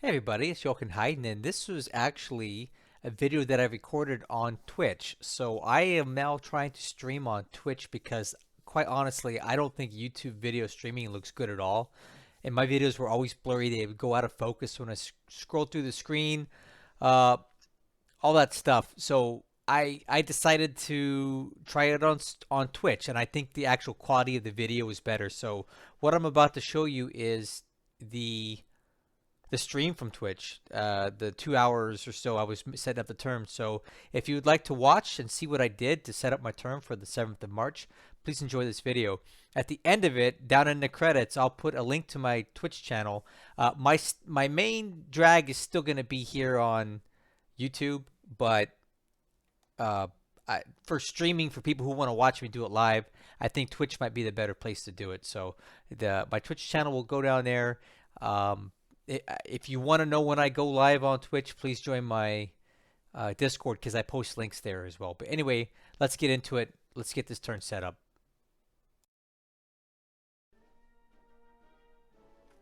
Hey everybody, it's Heiden, and this was actually a video that I recorded on Twitch. So I am now trying to stream on Twitch because, quite honestly, I don't think YouTube video streaming looks good at all. And my videos were always blurry; they would go out of focus when I scroll through the screen, uh, all that stuff. So I decided to try it on Twitch, and I think the actual quality of the video is better. So what I'm about to show you is the stream from Twitch, the 2 hours or so I was setting up the term. So if you would like to watch and see what I did to set up my term for the 7th of March, please enjoy this video. At the end of it, down in the credits, I'll put a link to my Twitch channel. My main drag is still going to be here on YouTube, but uh, for streaming for people who want to watch me do it live, I think Twitch might be the better place to do it. So my Twitch channel will go down there. Um, if you want to know when I go live on Twitch, please join my Discord because I post links there as well. But anyway, let's get into it. Let's get this turn set up.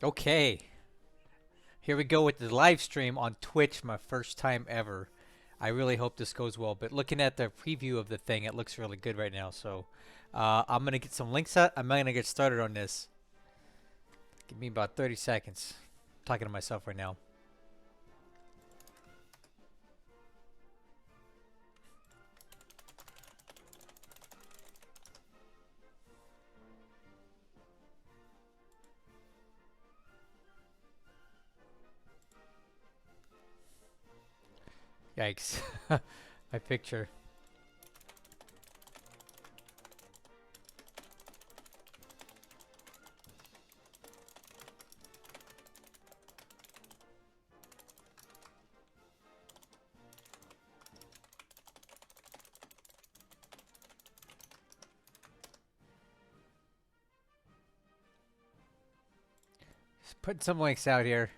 Okay, here we go with the live stream on Twitch, my first time ever. I really hope this goes well. But looking at the preview of the thing, it looks really good right now. So I'm going to get some links out. I'm going to get started on this. Give me about 30 seconds. I'm talking to myself right now. Yikes. My picture. Just putting some links out here.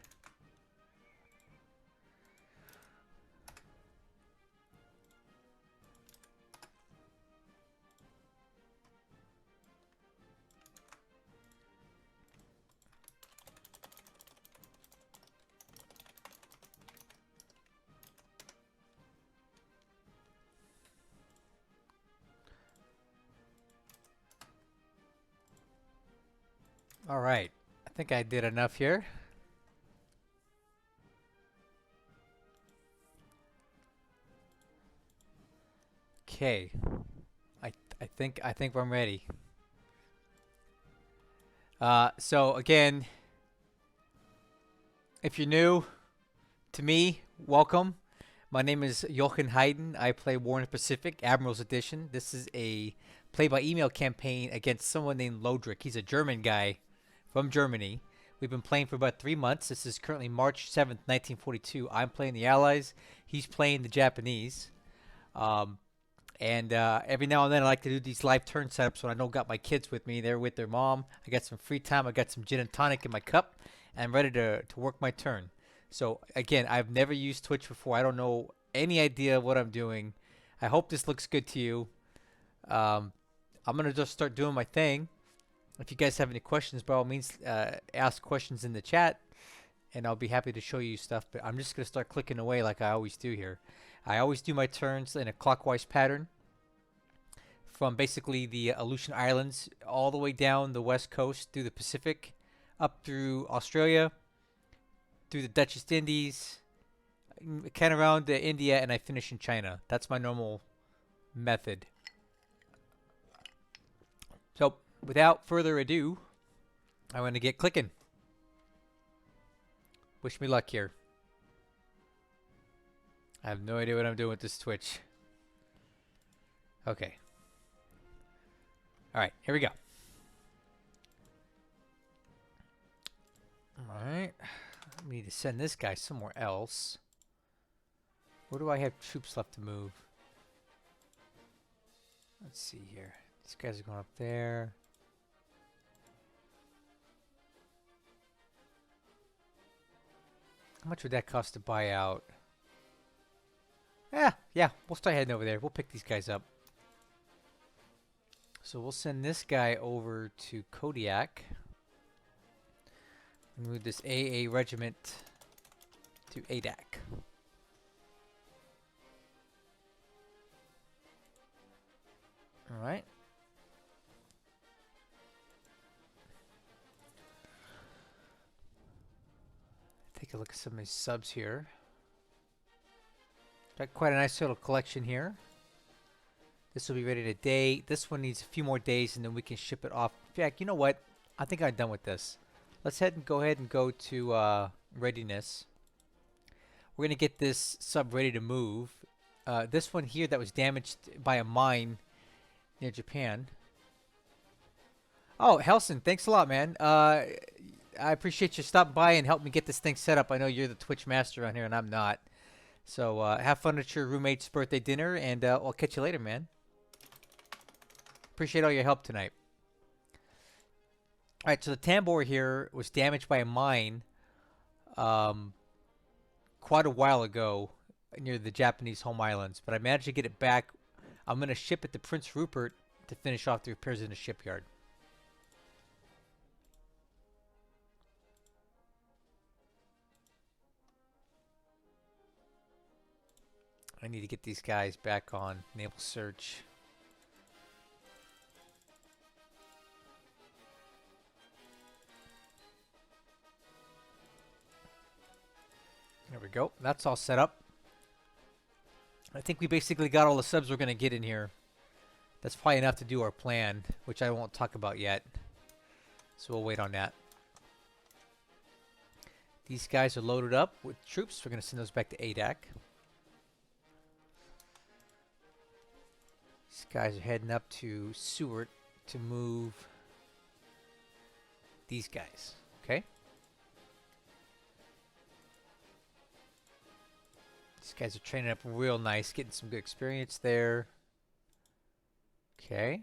All right. I think I did enough here. Okay. I think I'm ready. So again, if you're new to me, welcome. My name is Jochen Heiden. I play War in the Pacific, Admiral's Edition. This is a play-by-email campaign against someone named Lodrik. He's a German guy from Germany. We've been playing for about 3 months. This is currently March 7th, 1942. I'm playing the Allies. He's playing the Japanese. Um, and every now and then I like to do these live turn setups when I don't got my kids with me. They're with their mom. I got some free time. I got some gin and tonic in my cup. And I'm ready to work my turn. So again, I've never used Twitch before. I don't know any idea what I'm doing. I hope this looks good to you. Um, I'm going to just start doing my thing. If you guys have any questions, by all means, ask questions in the chat, and I'll be happy to show you stuff. But I'm just going to start clicking away like I always do here. I always do my turns in a clockwise pattern from basically the Aleutian Islands all the way down the west coast through the Pacific, up through Australia, through the Dutch East Indies, kind of around to India, and I finish in China. That's my normal method. So without further ado, I'm going to get clicking. Wish me luck here. I have no idea what I'm doing with this Twitch. Okay. Alright, here we go. Alright. We need to send this guy somewhere else. Where do I have troops left to move? Let's see here. These guys are going up there. How much would that cost to buy out? Yeah, we'll start heading over there. We'll pick these guys up. So we'll send this guy over to Kodiak. Move this AA regiment to ADAC. All right. Take a look at some of these subs here. Got quite a nice little collection here. This will be ready today. This one needs a few more days and then we can ship it off. In fact, you know what? I think I'm done with this. Let's go ahead and go to readiness. We're going to get this sub ready to move. This one here that was damaged by a mine near Japan. Oh, Helson, thanks a lot, man. I appreciate you stopping by and helping me get this thing set up. I know you're the Twitch master on here and I'm not. So have fun at your roommate's birthday dinner, and I'll catch you later, man. Appreciate all your help tonight. All right, so the tambour here was damaged by a mine quite a while ago near the Japanese home islands, but I managed to get it back. I'm going to ship it to Prince Rupert to finish off the repairs in the shipyard. I need to get these guys back on naval search. There we go. That's all set up. I think we basically got all the subs we're going to get in here. That's probably enough to do our plan, which I won't talk about yet. So we'll wait on that. These guys are loaded up with troops. We're going to send those back to ADAC. These guys are heading up to Seward to move these guys. Okay. These guys are training up real nice, getting some good experience there. Okay.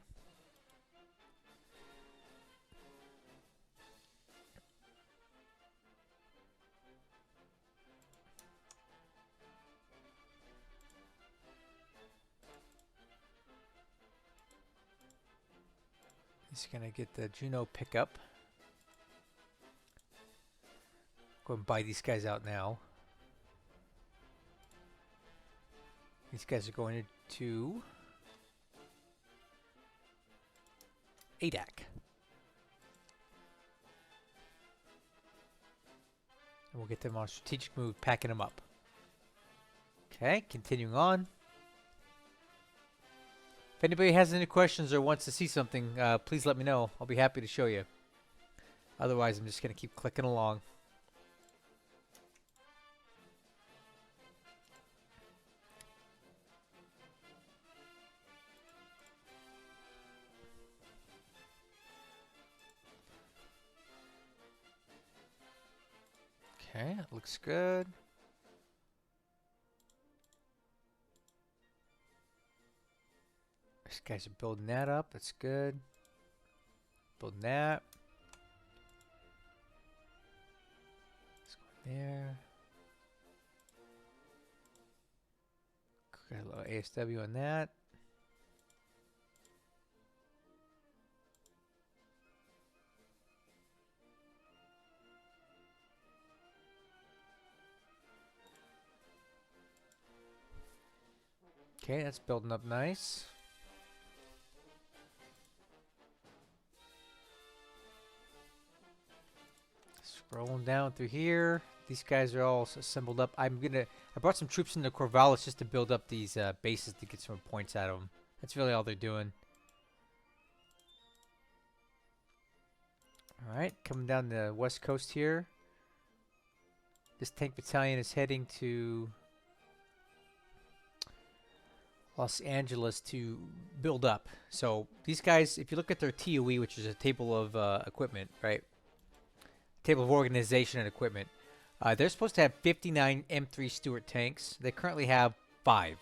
Just gonna get the Juno pickup. Go and buy these guys out now. These guys are going to ADAC. And we'll get them on a strategic move, packing them up. Okay, continuing on. If anybody has any questions or wants to see something, please let me know. I'll be happy to show you. Otherwise, I'm just going to keep clicking along. Okay, that looks good. These guys are building that up. That's good. Building that. Let's go there. Got a little ASW on that. Okay, that's building up nice. Scrolling down through here. These guys are all assembled up. I brought some troops into Corvallis just to build up these bases to get some points out of them. That's really all they're doing. Alright, coming down the west coast here. This tank battalion is heading to Los Angeles to build up. So these guys, if you look at their TOE, which is a table of equipment, right? Table of organization and equipment. They're supposed to have 59 M3 Stuart tanks. They currently have 5.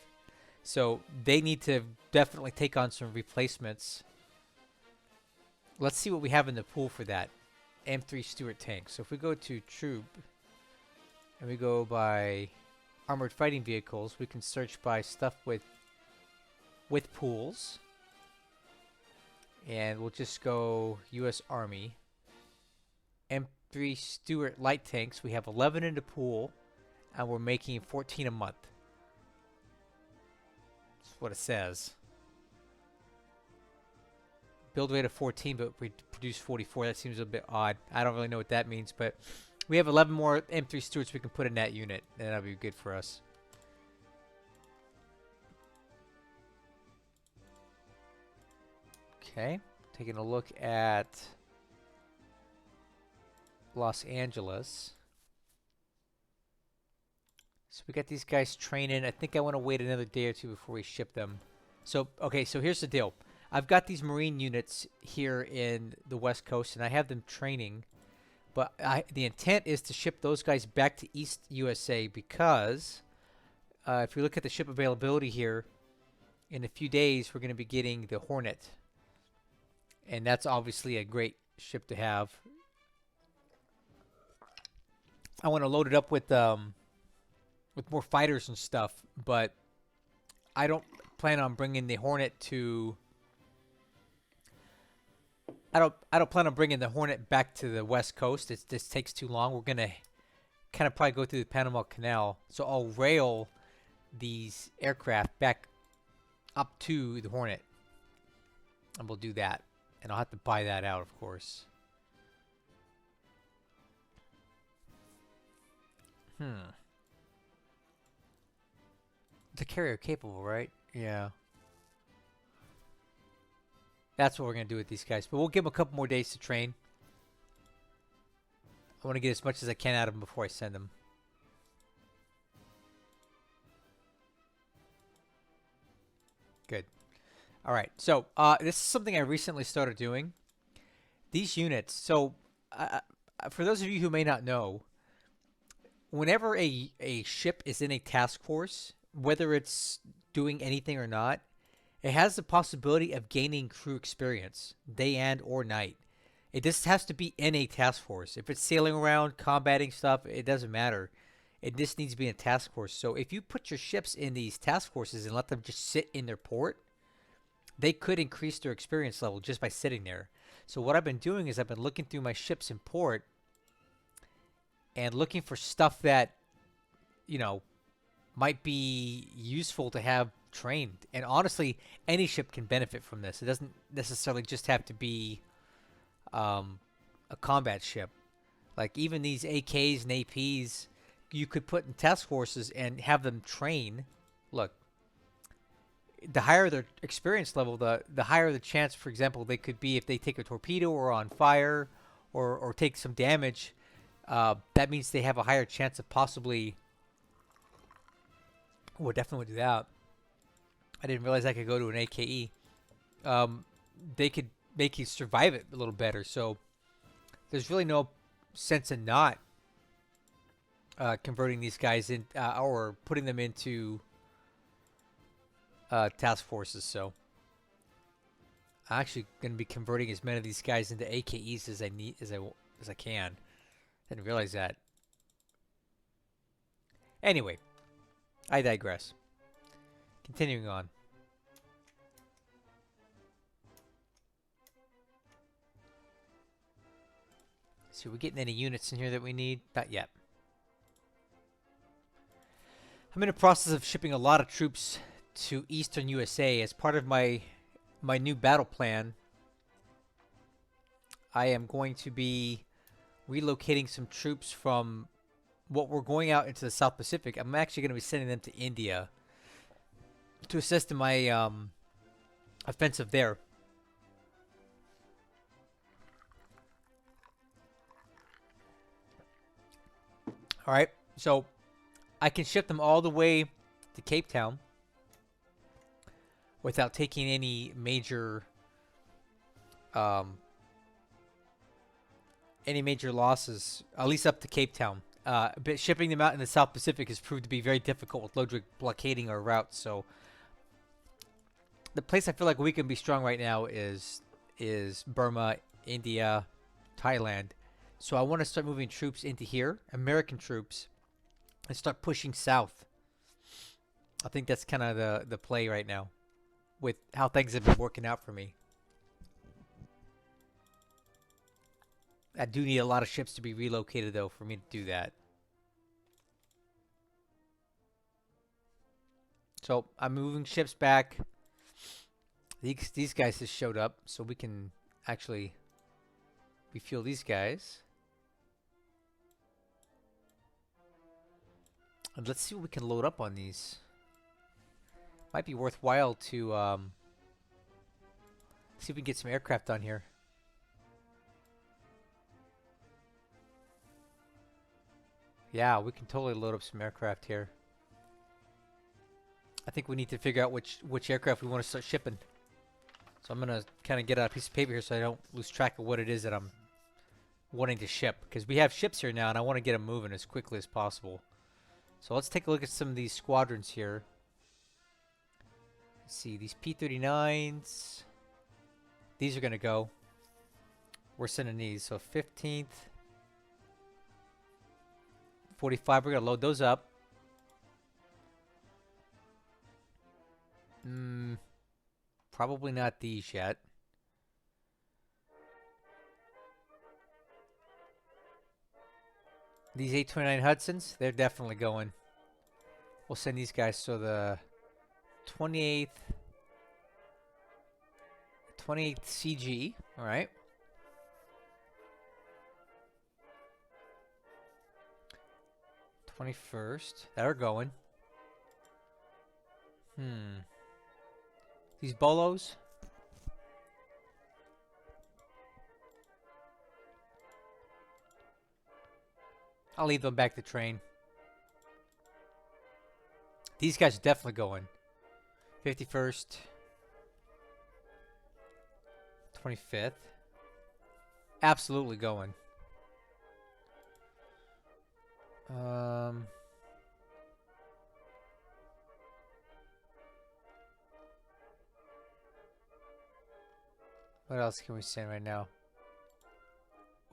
So they need to definitely take on some replacements. Let's see what we have in the pool for that. M3 Stuart tanks. So if we go to troop and we go by armored fighting vehicles, we can search by stuff with pools. And we'll just go US Army. M3 Stuart light tanks. We have 11 in the pool and we're making 14 a month. That's what it says. Build rate of 14, but we produce 44. That seems a bit odd. I don't really know what that means, but we have 11 more M3 Stewards we can put in that unit, and that'll be good for us. Okay, taking a look at Los Angeles. So we got these guys training. I think I want to wait another day or two before we ship them. So, okay, so here's the deal. I've got these Marine units here in the West Coast, and I have them training. But the intent is to ship those guys back to East USA because if you look at the ship availability here, in a few days we're going to be getting the Hornet. And that's obviously a great ship to have. I want to load it up with more fighters and stuff, but I don't plan on bringing the Hornet to... I don't plan on bringing the Hornet back to the West Coast. This takes too long. We're gonna kind of probably go through the Panama Canal, so I'll rail these aircraft back up to the Hornet, and we'll do that. And I'll have to buy that out, of course. The carrier capable, right? Yeah. That's what we're going to do with these guys. But we'll give them a couple more days to train. I want to get as much as I can out of them before I send them. Good. All right. So this is something I recently started doing. These units. So for those of you who may not know, whenever a ship is in a task force, whether it's doing anything or not, it has the possibility of gaining crew experience, day and or night. It just has to be in a task force. If it's sailing around, combating stuff, it doesn't matter. It just needs to be in a task force. So if you put your ships in these task forces and let them just sit in their port, they could increase their experience level just by sitting there. So what I've been doing is I've been looking through my ships in port and looking for stuff that, you know, might be useful to have trained. And honestly, any ship can benefit from this. It doesn't necessarily just have to be a combat ship. Like even these AKs and APs, you could put in task forces and have them train. Look, the higher their experience level, the higher the chance, for example, they could be if they take a torpedo or on fire or take some damage. That means they have a higher chance of possibly... Well, definitely would do that. I didn't realize I could go to an AKE. They could make you survive it a little better. So there's really no sense in not converting these guys in or putting them into task forces. So I'm actually going to be converting as many of these guys into AKEs as I can. Didn't realize that. Anyway, I digress. Continuing on. So we're getting any units in here that we need? Not yet. I'm in the process of shipping a lot of troops to Eastern USA as part of my new battle plan. I am going to be relocating some troops from what we're going out into the South Pacific. I'm actually going to be sending them to India to assist in my offensive there. All right, so I can ship them all the way to Cape Town without taking any major losses, at least up to Cape Town. But shipping them out in the South Pacific has proved to be very difficult with Lodrik blockading our route. So the place I feel like we can be strong right now is Burma, India, Thailand. So I want to start moving troops into here, American troops, and start pushing south. I think that's kind of the play right now with how things have been working out for me. I do need a lot of ships to be relocated, though, for me to do that. So I'm moving ships back. These guys just showed up, so we can actually refuel these guys. And let's see what we can load up on these. Might be worthwhile to see if we can get some aircraft on here. Yeah, we can totally load up some aircraft here. I think we need to figure out which aircraft we want to start shipping. So I'm gonna kind of get out a piece of paper here so I don't lose track of what it is that I'm wanting to ship, because we have ships here now and I want to get them moving as quickly as possible. So let's take a look at some of these squadrons here. Let's see, these P-39s. These are gonna go. We're sending these. So 15th, 45. We're gonna load those up. Probably not these yet. These 829 Hudsons, they're definitely going. We'll send these guys. So the 28th CG, all right. '21st, they're going. These bolos. I'll leave them back to train. These guys are definitely going. 51st. 25th. Absolutely going. What else can we send right now?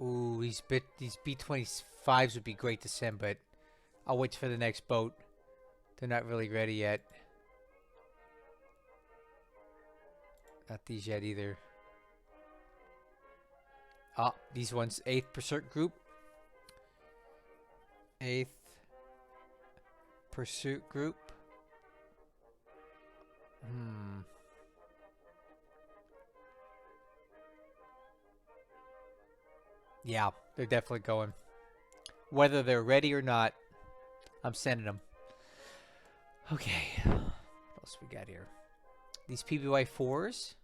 Ooh, these B-25s would be great to send, but I'll wait for the next boat. They're not really ready yet. Not these yet either. Ah, these ones, 8th Pursuit Group. 8th Pursuit Group. Yeah, they're definitely going. Whether they're ready or not, I'm sending them. Okay, what else we got here? These PBY 4s.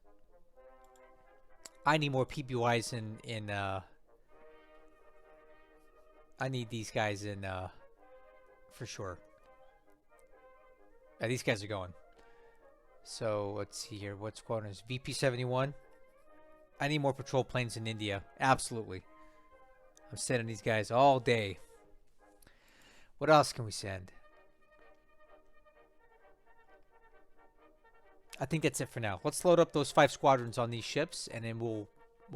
I need more PBYs in I need these guys in for sure. These guys are going. So let's see here. What squadron is VP-71? I need more patrol planes in India. Absolutely. I'm sending these guys all day. What else can we send? I think that's it for now. Let's load up those 5 squadrons on these ships, and then we'll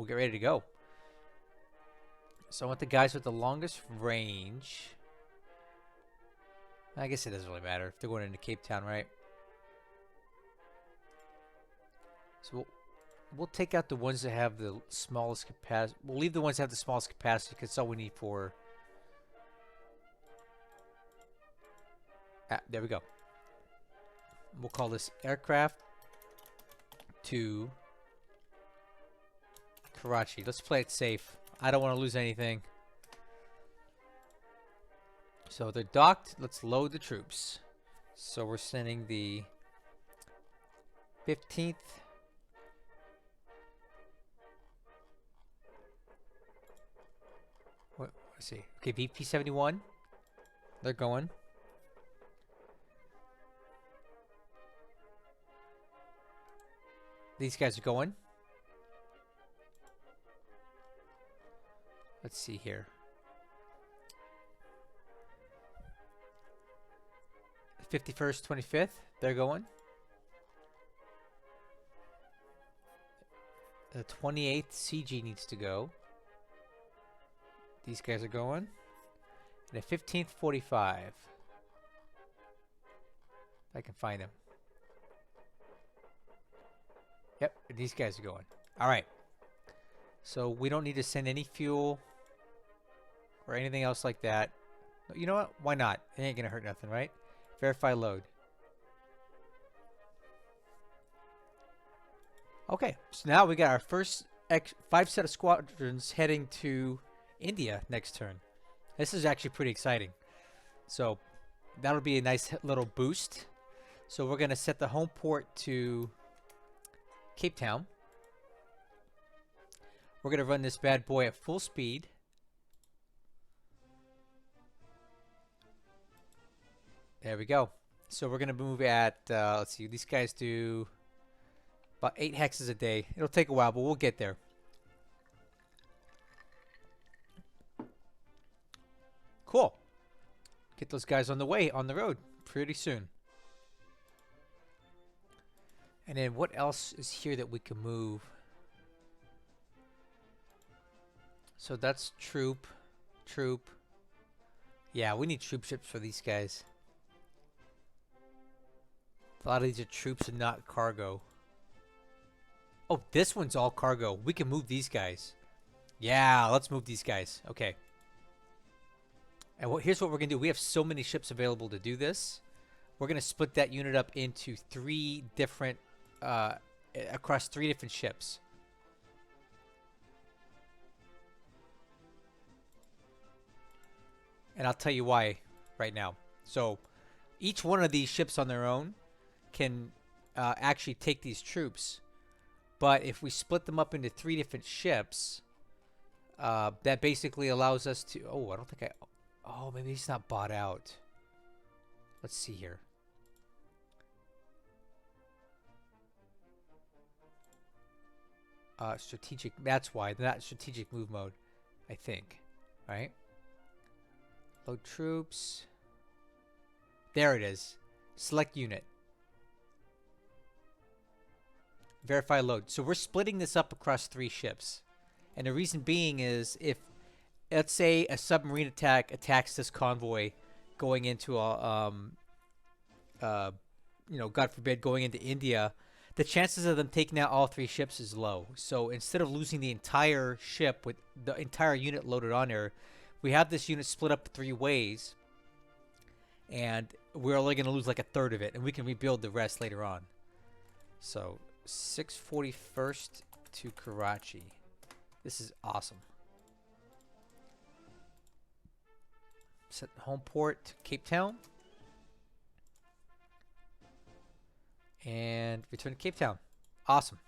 get ready to go. So I want the guys with the longest range. I guess it doesn't really matter if they're going into Cape Town, right? So we'll take out the ones that have the smallest capacity. We'll leave the ones that have the smallest capacity because that's all we need for. There we go. We'll call this aircraft to Karachi. Let's play it safe. I don't want to lose anything. So they're docked. Let's load the troops. So we're sending the 15th. Let's see. Okay, VP-71. They're going. These guys are going. Let's see here. 51st, 25th. They're going. The 28th CG needs to go. These guys are going. And the 15th, 45. If I can find them. Yep, these guys are going. All right. So we don't need to send any fuel or anything else like that. You know what? Why not? It ain't going to hurt nothing, right? Verify load. Okay, so now we got our first 5 set of squadrons heading to India next turn. This is actually pretty exciting. So that'll be a nice little boost. So we're going to set the home port to Cape Town. We're going to run this bad boy at full speed. There we go. So we're going to move at, let's see, these guys do about 8 hexes a day. It'll take a while, but we'll get there. Cool. Get those guys on the way, on the road, pretty soon. And then what else is here that we can move? So that's troop. Yeah, we need troop ships for these guys. A lot of these are troops and not cargo. Oh, this one's all cargo. We can move these guys. Yeah, let's move these guys. Okay. And here's what we're going to do. We have so many ships available to do this. We're going to split that unit up into 3 different, across 3 different ships. And I'll tell you why right now. So each one of these ships on their own can actually take these troops. But if we split them up into 3 different ships, that basically allows us to... Oh, I don't think I... Oh, maybe he's not bought out. Let's see here. Strategic... That's why. Not strategic move mode, I think. Right? Load troops. There it is. Select unit. Verify load. So we're splitting this up across 3 ships. And the reason being is if, let's say, a submarine attack attacks this convoy going into a, you know, God forbid, going into India, the chances of them taking out all 3 ships is low. So instead of losing the entire ship with the entire unit loaded on there, we have this unit split up 3 ways, and we're only going to lose like 1/3 of it, and we can rebuild the rest later on. So 641st to Karachi. This is awesome. Set home port to Cape Town. And return to Cape Town. Awesome.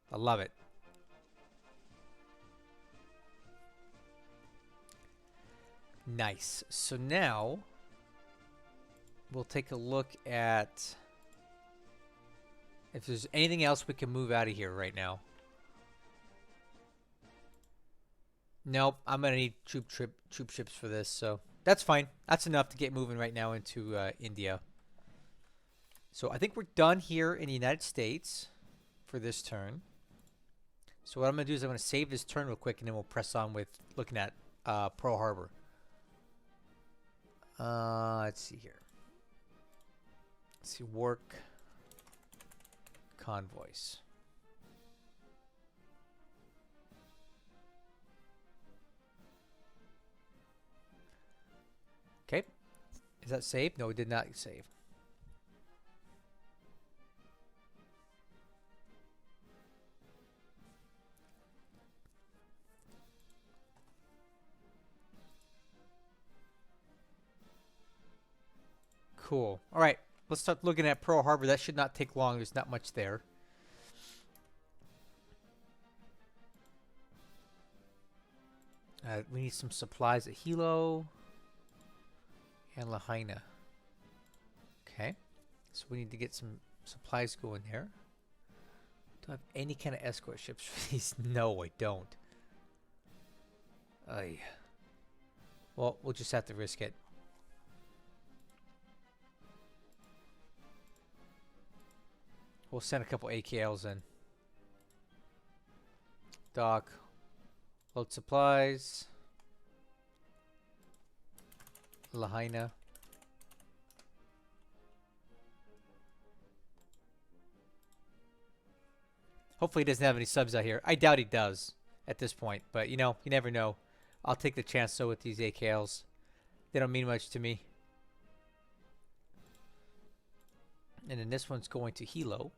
I love it. Nice. So now we'll take a look at if there's anything else we can move out of here right now. Nope, I'm gonna need troop ships for this, so that's fine. That's enough to get moving right now into India. So I think we're done here in the United States for this turn. So what I'm gonna do is I'm gonna save this turn real quick, and then we'll press on with looking at Pearl Harbor. Let's see here. Let's see, work convoys. Okay. Is that saved? No, it did not save. Cool. All right. Let's start looking at Pearl Harbor. That should not take long. There's not much there. We need some supplies at Hilo and Lahaina. Okay. So we need to get some supplies going there. Do I have any kind of escort ships for these? No, I don't. Well, we'll just have to risk it. We'll send a couple AKLs in. Dock. Load supplies. Lahaina. Hopefully he doesn't have any subs out here. I doubt he does at this point, but you know, you never know. I'll take the chance so with these AKLs. They don't mean much to me. And then this one's going to Hilo.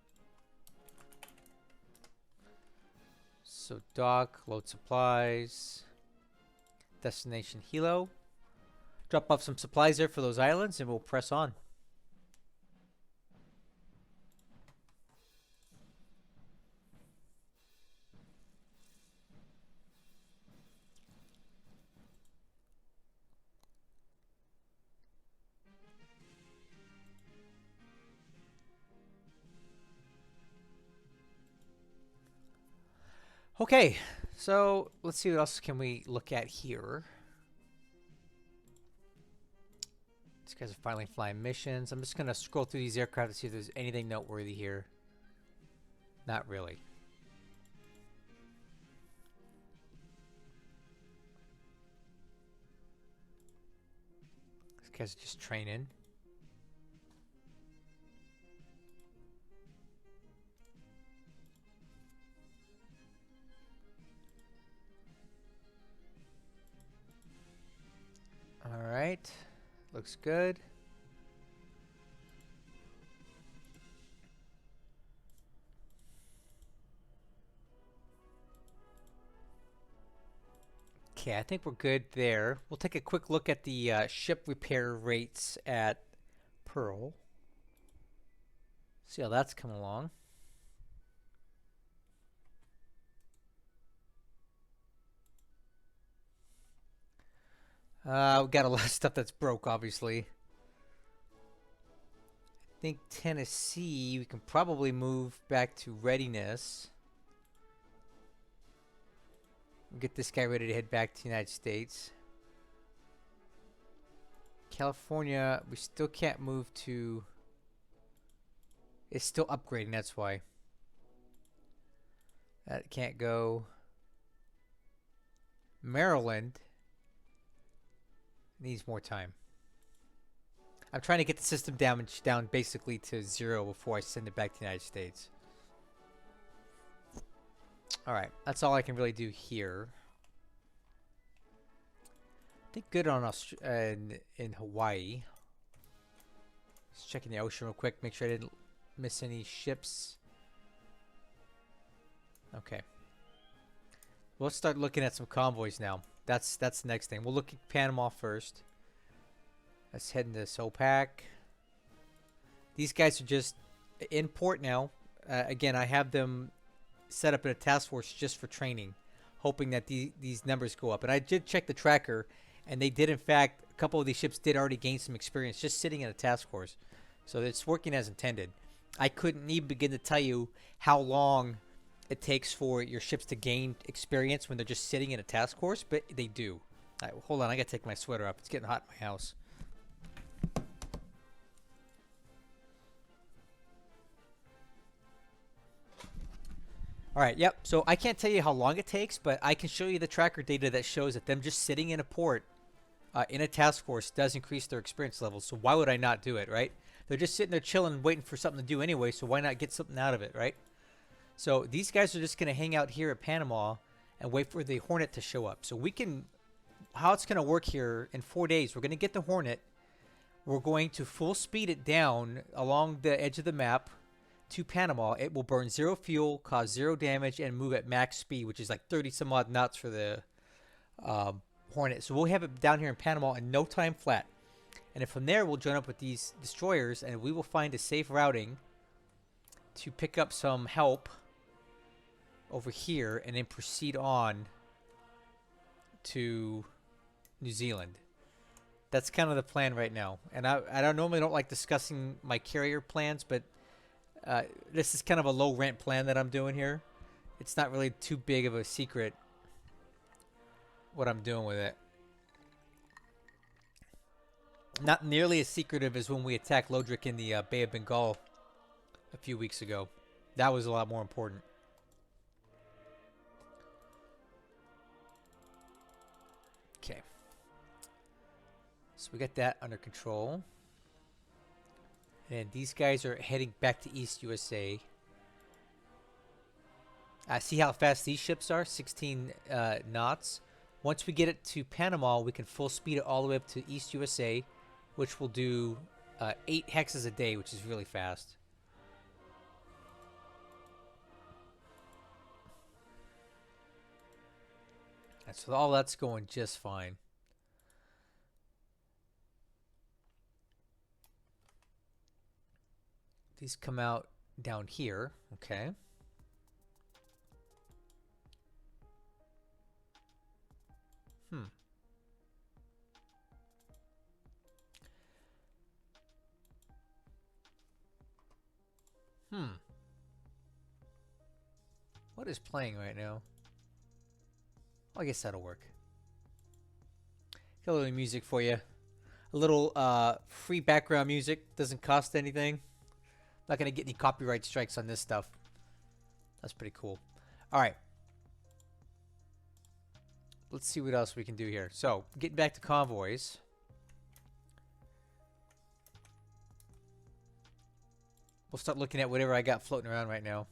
So dock, load supplies, destination Hilo. Drop off some supplies there for those islands and we'll press on. Okay, so let's see what else can we look at here. These guys are finally flying missions. I'm just going to scroll through these aircraft to see if there's anything noteworthy here. Not really. These guys are just training. All right. Looks good. Okay, I think we're good there. We'll take a quick look at the ship repair rates at Pearl. See how that's coming along. We've got a lot of stuff that's broke, obviously. I think Tennessee, we can probably move back to readiness. Get this guy ready to head back to the United States. California, we still can't move to... It's still upgrading, that's why. That can't go. Maryland needs more time. I'm trying to get the system damage down basically to 0 before I send it back to the United States. Alright, that's all I can really do here. I think good on in Hawaii. Just checking the ocean real quick, make sure I didn't miss any ships. Okay. We'll start looking at some convoys now. That's the next thing. We'll look at Panama first. Let's head into SOPAC. These guys are just in port now. Again, I have them set up in a task force just for training, hoping that these numbers go up. And I did check the tracker, and they did, in fact, a couple of these ships did already gain some experience just sitting in a task force. So it's working as intended. I couldn't even begin to tell you how long it takes for your ships to gain experience when they're just sitting in a task force, but they do. All right, well, hold on, I gotta take my sweater off. It's getting hot in my house. All right, yep. So I can't tell you how long it takes, but I can show you the tracker data that shows that them just sitting in a port in a task force does increase their experience levels. So why would I not do it, right? They're just sitting there chilling, waiting for something to do anyway, so why not get something out of it, right? So these guys are just going to hang out here at Panama and wait for the Hornet to show up. So we can, how it's going to work here in 4 days, we're going to get the Hornet. We're going to full speed it down along the edge of the map to Panama. It will burn 0 fuel, cause 0 damage, and move at max speed, which is like 30 some odd knots for the Hornet. So we'll have it down here in Panama in no time flat. And then from there, we'll join up with these destroyers, and we will find a safe routing to pick up some help over here, and then proceed on to New Zealand. That's kind of the plan right now. And I normally don't like discussing my carrier plans, but this is kind of a low rent plan that I'm doing here. It's not really too big of a secret what I'm doing with it. Not nearly as secretive as when we attacked Lodrik in the Bay of Bengal a few weeks ago. That was a lot more important. Okay. So we got that under control. And these guys are heading back to East USA. See how fast these ships are? 16 knots. Once we get it to Panama, we can full speed it all the way up to East USA, which will do 8 hexes a day, which is really fast. So all that's going just fine. These come out down here. Okay. Hmm. Hmm. What is playing right now? Well, I guess that'll work. Got a little music for you. A little free background music. Doesn't cost anything. Not gonna get any copyright strikes on this stuff. That's pretty cool. All right. Let's see what else we can do here. So, getting back to convoys. We'll start looking at whatever I got floating around right now.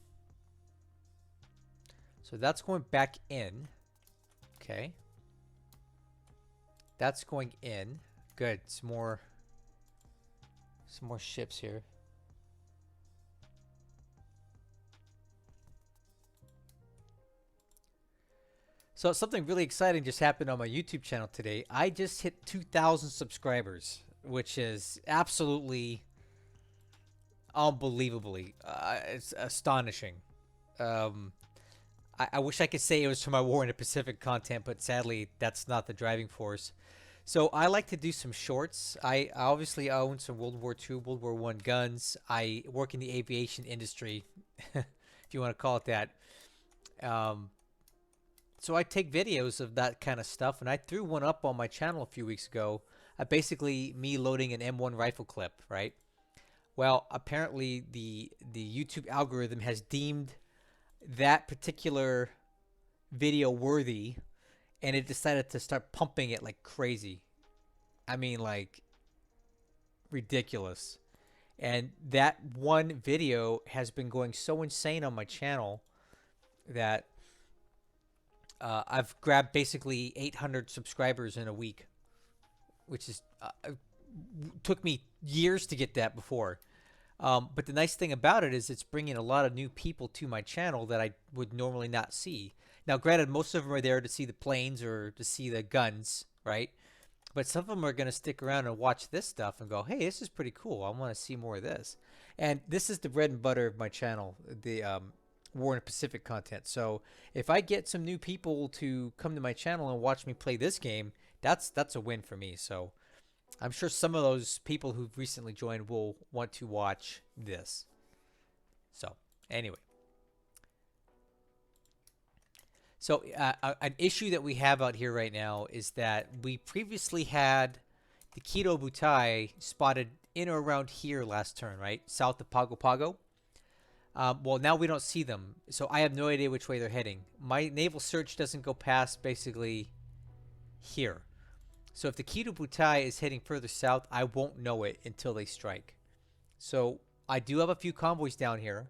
So that's going back in. Okay. That's going in. Good. Some more ships here. So something really exciting just happened on my YouTube channel today. I just hit 2,000 subscribers, which is absolutely unbelievably it's astonishing. I wish I could say it was for my War in the Pacific content, but sadly that's not the driving force. So I like to do some shorts. I obviously own some World War II, World War I guns. I work in the aviation industry, if you want to call it that. Um, so I take videos of that kind of stuff, and I threw one up on my channel a few weeks ago. Basically, me loading an M1 rifle clip, right? Well, apparently the YouTube algorithm has deemed that particular video worthy, and it decided to start pumping it like crazy. I mean, like ridiculous. And that one video has been going so insane on my channel that I've grabbed basically 800 subscribers in a week, which is took me years to get that before. But the nice thing about it is it's bringing a lot of new people to my channel that I would normally not see. Now, granted, most of them are there to see the planes or to see the guns, right? But some of them are going to stick around and watch this stuff and go, hey, this is pretty cool. I want to see more of this. And this is the bread and butter of my channel, the War in the Pacific content. So if I get some new people to come to my channel and watch me play this game, that's a win for me. So I'm sure some of those people who've recently joined will want to watch this. So anyway. So an issue that we have out here right now is that we previously had the Kido Butai spotted in or around here last turn, right? South of Pago Pago. Well, now we don't see them, so I have no idea which way they're heading. My naval search doesn't go past basically here. So if the Kido Butai is heading further south, I won't know it until they strike. So I do have a few convoys down here.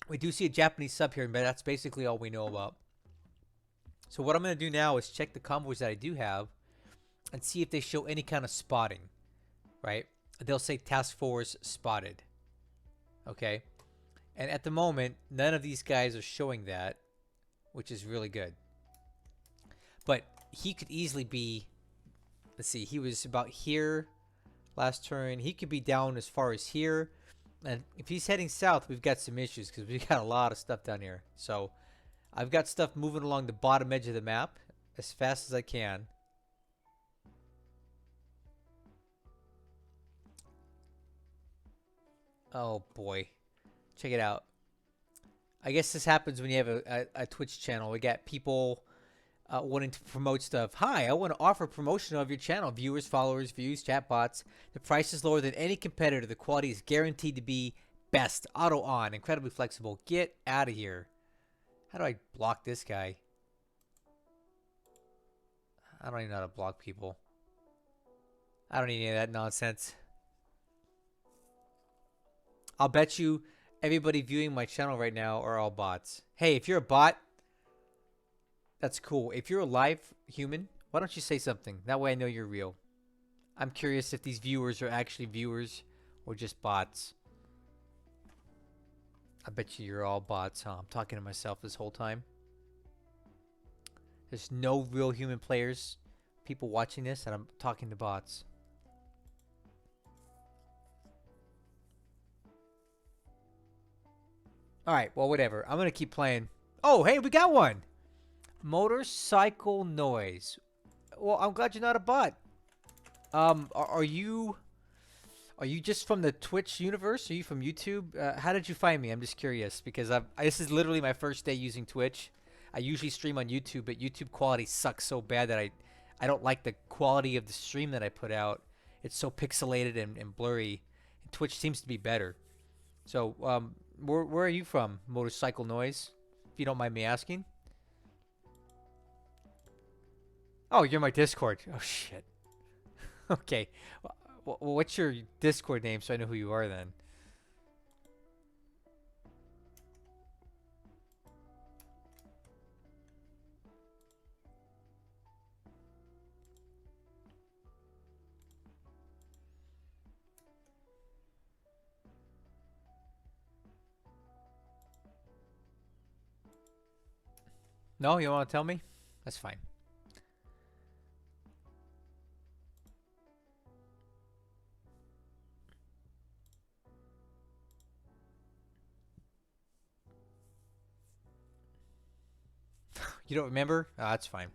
We do see a Japanese sub here, but that's basically all we know about. So what I'm going to do now is check the convoys that I do have and see if they show any kind of spotting, right? They'll say task force spotted. Okay. And at the moment, none of these guys are showing that, which is really good. But he could easily be, let's see, he was about here last turn. He could be down as far as here. And if he's heading south, we've got some issues because we've got a lot of stuff down here. So I've got stuff moving along the bottom edge of the map as fast as I can. Oh boy. Check it out. I guess this happens when you have a Twitch channel. We got people wanting to promote stuff. Hi, I want to offer promotion of your channel. Viewers, followers, views, chatbots. The price is lower than any competitor. The quality is guaranteed to be best. Auto on. Incredibly flexible. Get out of here. How do I block this guy? I don't even know how to block people. I don't need any of that nonsense. I'll bet you everybody viewing my channel right now are all bots. Hey, if you're a bot, that's cool. If you're a live human, why don't you say something? That way I know you're real. I'm curious if these viewers are actually viewers or just bots. I bet you're all bots, huh? I'm talking to myself this whole time. There's no real human players, people watching this, and I'm talking to bots. All right, well, whatever. I'm gonna keep playing. Oh, hey, we got one. Motorcycle noise. Well, I'm glad you're not a bot. Are you just from the Twitch universe? Are you from YouTube? How did you find me? I'm just curious because this is literally my first day using Twitch. I usually stream on YouTube, but YouTube quality sucks so bad that I don't like the quality of the stream that I put out. It's so pixelated and blurry. And Twitch seems to be better. So, where are you from? Motorcycle noise, if you don't mind me asking. Oh, you're my Discord. Oh shit. Okay. What's your Discord name so I know who you are then? No, you don't want to tell me? That's fine. You don't remember? That's fine.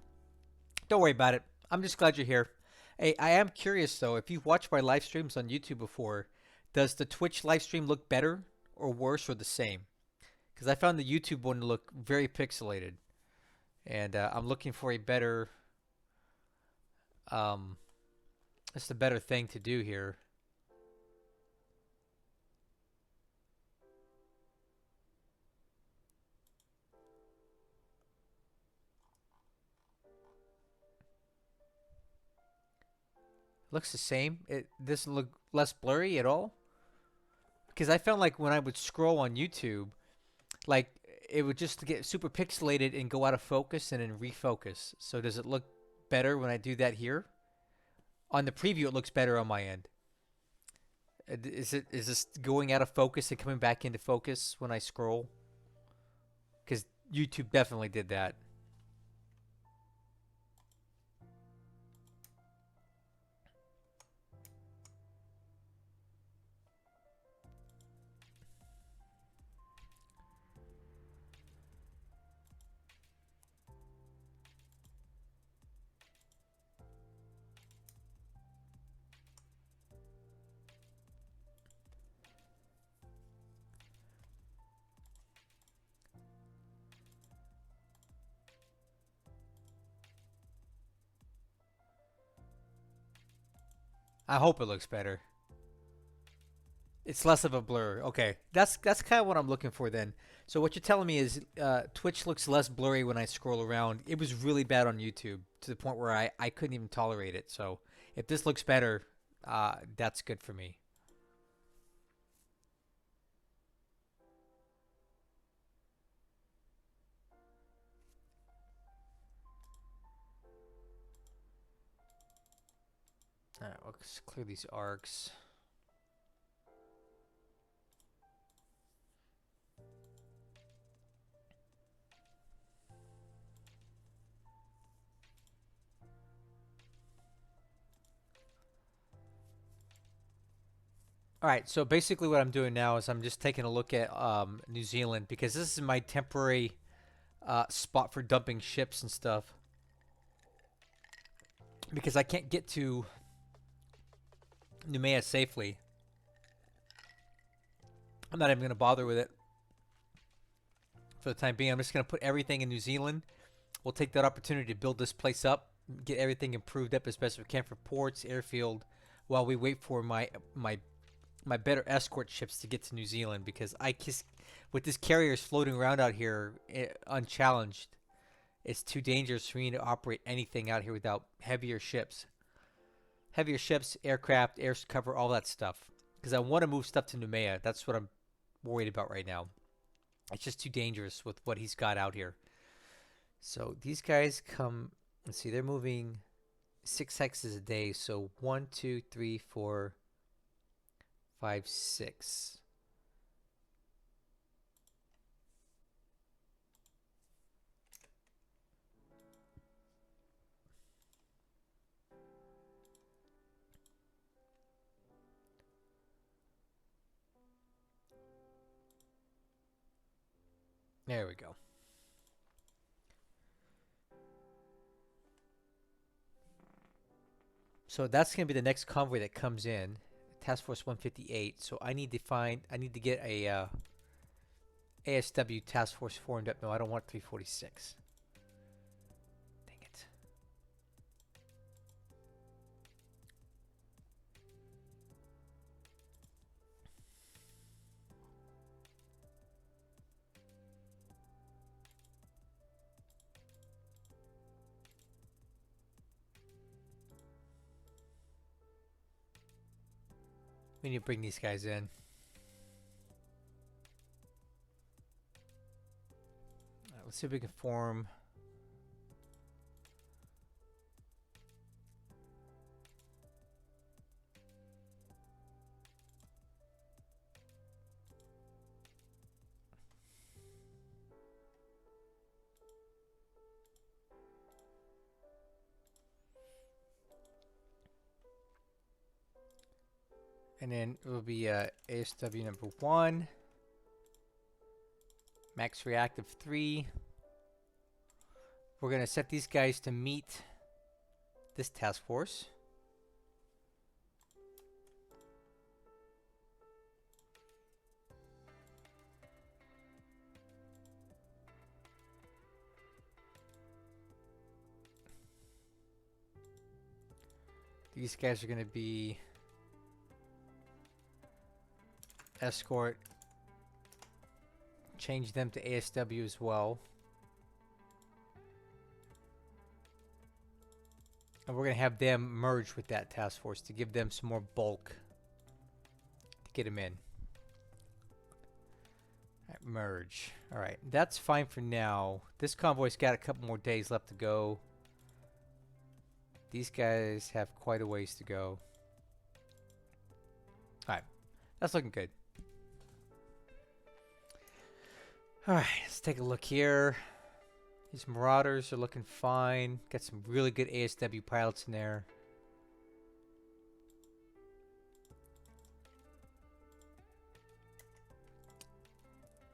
Don't worry about it. I'm just glad you're here. Hey, I am curious though, if you've watched my live streams on YouTube before, does the Twitch live stream look better or worse or the same? Because I found the YouTube one to look very pixelated. And I'm looking for a better, um, that's the better thing to do here. Looks the same. It doesn't look less blurry at all. Because I found like when I would scroll on YouTube, like it would just get super pixelated and go out of focus and then refocus. So does it look better when I do that here? On the preview, it looks better on my end. Is this going out of focus and coming back into focus when I scroll? Because YouTube definitely did that. I hope it looks better. It's less of a blur. Okay, that's kind of what I'm looking for then. So what you're telling me is Twitch looks less blurry when I scroll around. It was really bad on YouTube to the point where I couldn't even tolerate it. So if this looks better, that's good for me. All right, let's clear these arcs. All right, so basically what I'm doing now is I'm just taking a look at New Zealand because this is my temporary spot for dumping ships and stuff. Because I can't get to Noumea safely. I'm not even going to bother with it for the time being. I'm just going to put everything in New Zealand. We'll take that opportunity to build this place up, get everything improved up as best we can for ports, airfield, while we wait for my better escort ships to get to New Zealand because with this carriers floating around out here unchallenged, it's too dangerous for me to operate anything out here without heavier ships. Heavier ships, aircraft, air cover, all that stuff. Because I want to move stuff to Noumea. That's what I'm worried about right now. It's just too dangerous with what he's got out here. So these guys come, let's see, they're moving 6 hexes a day. So 1, 2, 3, 4, 5, 6. There we go. So that's going to be the next convoy that comes in, Task Force 158. So I need to get a ASW Task Force formed up. No, I don't want 346. Dang it. We need to bring these guys in. Let's see if we can form. And then it will be ASW number 1. Max reactive 3. We're going to set these guys to meet this task force. These guys are going to be escort. Change them to ASW as well. And we're going to have them merge with that task force to give them some more bulk to get them in. All right, merge. All right, that's fine for now. This convoy's got a couple more days left to go. These guys have quite a ways to go. All right, that's looking good. All right, let's take a look here. These Marauders are looking fine. Got some really good ASW pilots in there.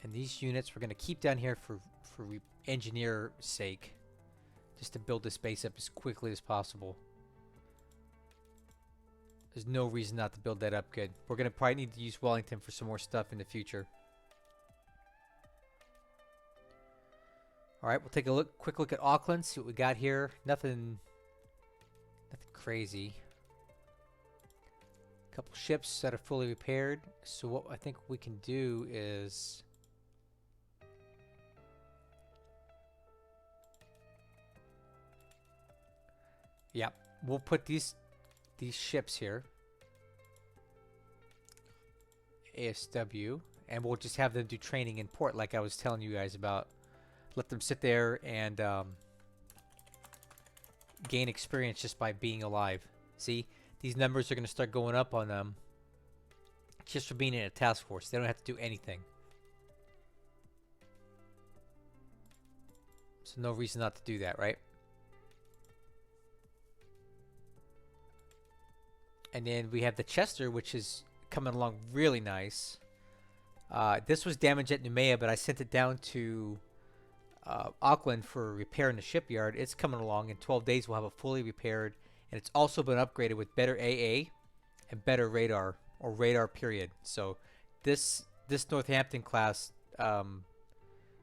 And these units we're going to keep down here for engineer sake. Just to build this base up as quickly as possible. There's no reason not to build that up good. We're going to probably need to use Wellington for some more stuff in the future. Alright, we'll take a quick look at Auckland, see what we got here. Nothing crazy. A couple ships that are fully repaired. So what I think we can do is... yeah, we'll put these ships here. ASW. And we'll just have them do training in port like I was telling you guys about. Let them sit there and gain experience just by being alive. See? These numbers are going to start going up on them just for being in a task force. They don't have to do anything. So no reason not to do that, right? And then we have the Chester, which is coming along really nice. This was damaged at Noumea, but I sent it down to Auckland for repair in the shipyard. It's coming along. In 12 days, we'll have it fully repaired. And it's also been upgraded with better AA and better radar, or radar period. So this Northampton class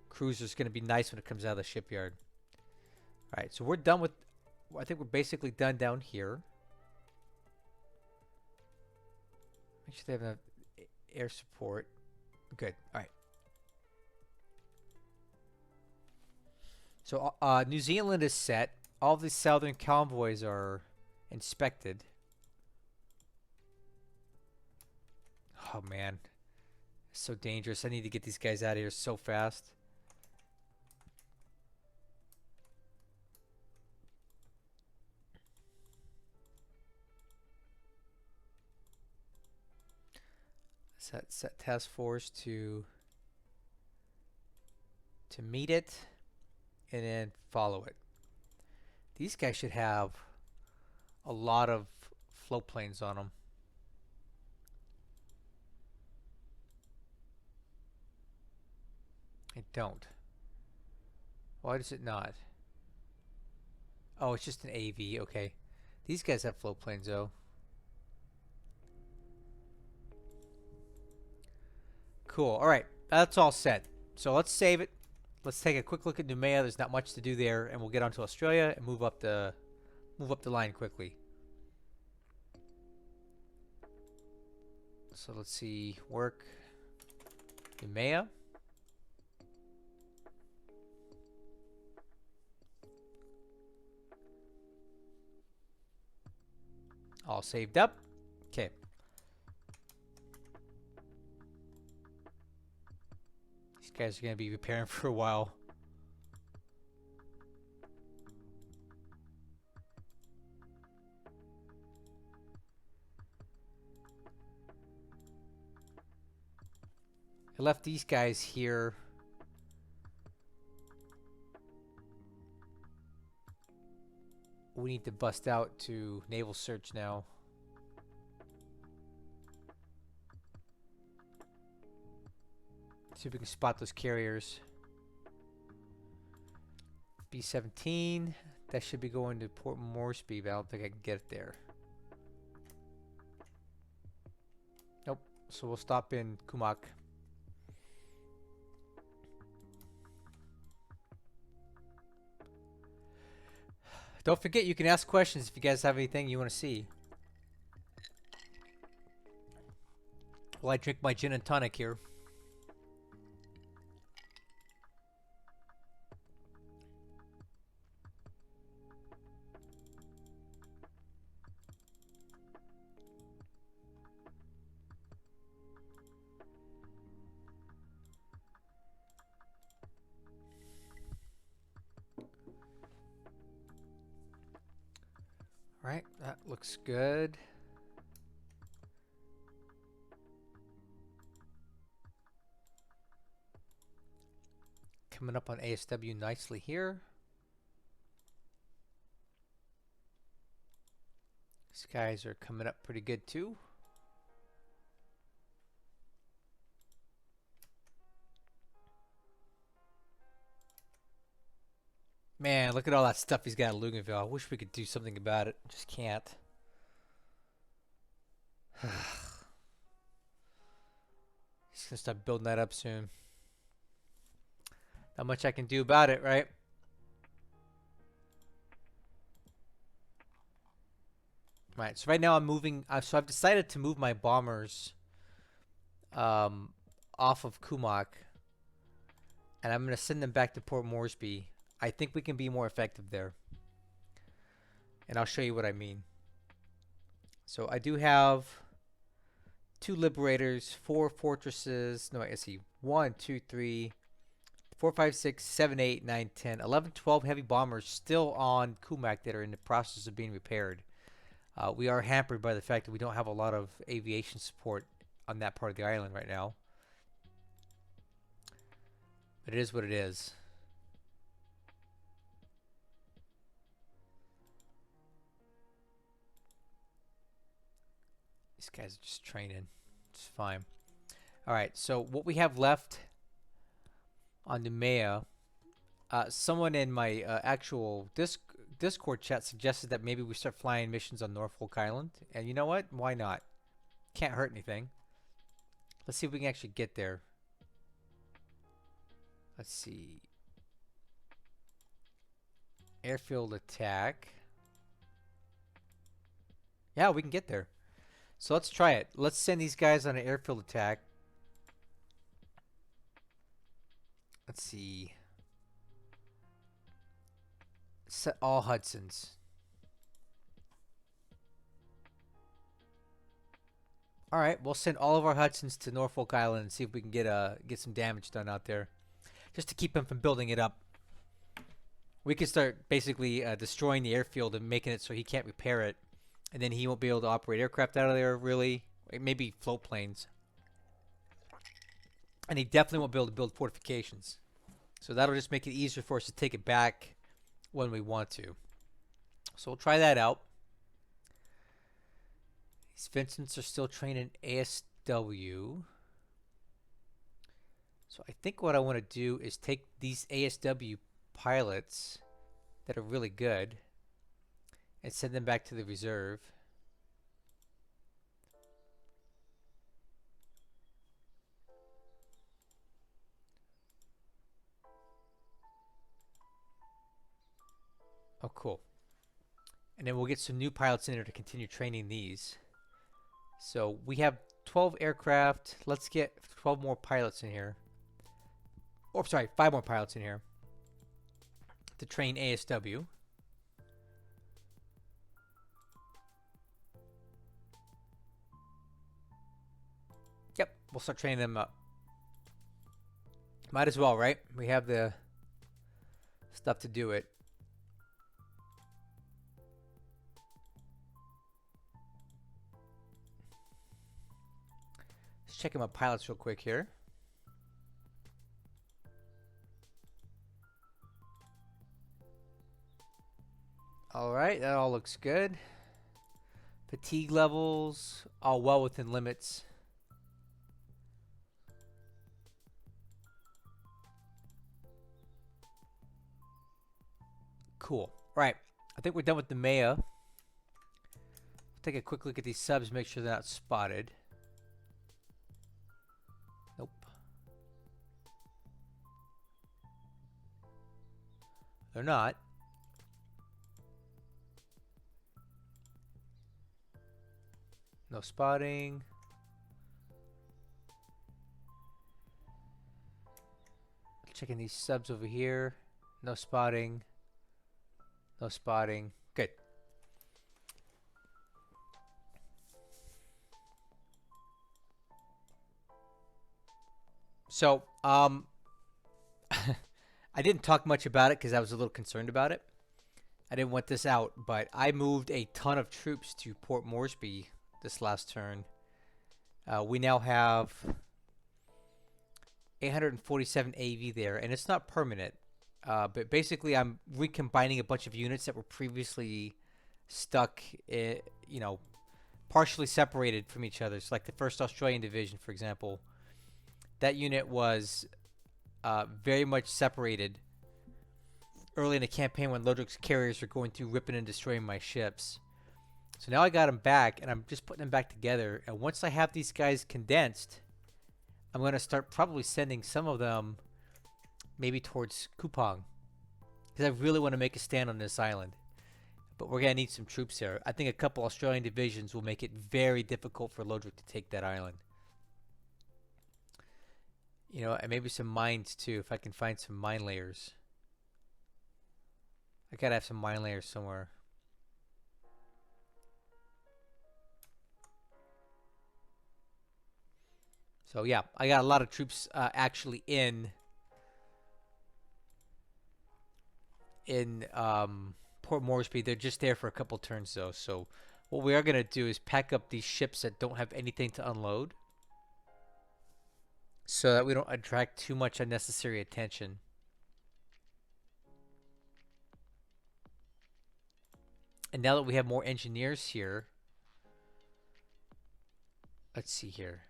cruiser is going to be nice when it comes out of the shipyard. All right, so we're done with, I think we're basically done down here. Make sure they have enough air support. Good. All right. So New Zealand is set. All the southern convoys are inspected. Oh man, it's so dangerous. I need to get these guys out of here so fast. Set task force to meet it and then follow it. These guys should have a lot of float planes on them. I don't. Why does it not? Oh, it's just an AV. Okay. These guys have float planes though. Cool. All right. That's all set. So let's save it. Let's take a quick look at Noumea. There's not much to do there, and we'll get on to Australia and move up the line quickly. So let's see. Work. Noumea. All saved up. Okay. These guys are going to be repairing for a while. I left these guys here. We need to bust out to naval search now. See if we can spot those carriers. B-17. That should be going to Port Moresby, but I don't think I can get it there. Nope. So we'll stop in Kumak. Don't forget, you can ask questions if you guys have anything you want to see. While I drink my gin and tonic here. Right, that looks good. Coming up on ASW nicely here. These guys are coming up pretty good too. Man, look at all that stuff he's got at Luganville. I wish we could do something about it. Just can't. He's gonna start building that up soon. Not much I can do about it, right? Right. So right now I'm moving. So I've decided to move my bombers off of Kumak, and I'm gonna send them back to Port Moresby. I think we can be more effective there, and I'll show you what I mean. So I do have 2 liberators, 4 fortresses. No, I see 1, 2, 3, 4, 5, 6, 7, 8, 9, 10, 11, 12 heavy bombers still on Kumak that are in the process of being repaired. We are hampered by the fact that we don't have a lot of aviation support on that part of the island right now. But it is what it is. These guys are just training. It's fine. Alright, so what we have left on Noumea, someone in my actual Discord chat suggested that maybe we start flying missions on Norfolk Island. And you know what? Why not? Can't hurt anything. Let's see if we can actually get there. Let's see. Airfield attack. Yeah, we can get there. So let's try it. Let's send these guys on an airfield attack. Let's see. Set all Hudsons. Alright, we'll send all of our Hudsons to Norfolk Island and see if we can get some damage done out there. Just to keep them from building it up. We can start basically destroying the airfield and making it so he can't repair it. And then he won't be able to operate aircraft out of there, really. Maybe float planes. And he definitely won't be able to build fortifications. So that'll just make it easier for us to take it back when we want to. So we'll try that out. These Vincents are still training ASW. So I think what I want to do is take these ASW pilots that are really good and send them back to the reserve. Oh, cool. And then we'll get some new pilots in there to continue training these. So we have 12 aircraft. Let's get 12 more pilots in here. Or sorry, 5 more pilots in here to train ASW. Yep, we'll start training them up. Might as well, right? We have the stuff to do it. Let's check my pilots real quick here. Alright, that all looks good. Fatigue levels, all well within limits. Cool. Alright, I think we're done with the Maya. Take a quick look at these subs, make sure they're not spotted. Nope. They're not. No spotting. Checking these subs over here. No spotting. No spotting. Good. So, I didn't talk much about it because I was a little concerned about it. I didn't want this out, but I moved a ton of troops to Port Moresby this last turn. We now have 847 AV there, and it's not permanent. But basically, I'm recombining a bunch of units that were previously stuck, partially separated from each other. So like the 1st Australian Division, for example. That unit was very much separated early in the campaign when Lodrik's carriers were going through ripping and destroying my ships. So now I got them back, and I'm just putting them back together. And once I have these guys condensed, I'm going to start probably sending some of them maybe towards Kupang, because I really want to make a stand on this island. But we're going to need some troops there. I think a couple Australian divisions will make it very difficult for Lodrik to take that island. You know, and maybe some mines too, if I can find some mine layers. I gotta have some mine layers somewhere. So yeah, I got a lot of troops actually in Port Moresby. They're just there for a couple turns though. So what we are gonna do is pack up these ships that don't have anything to unload, so that we don't attract too much unnecessary attention. And now that we have more engineers here, let's see here.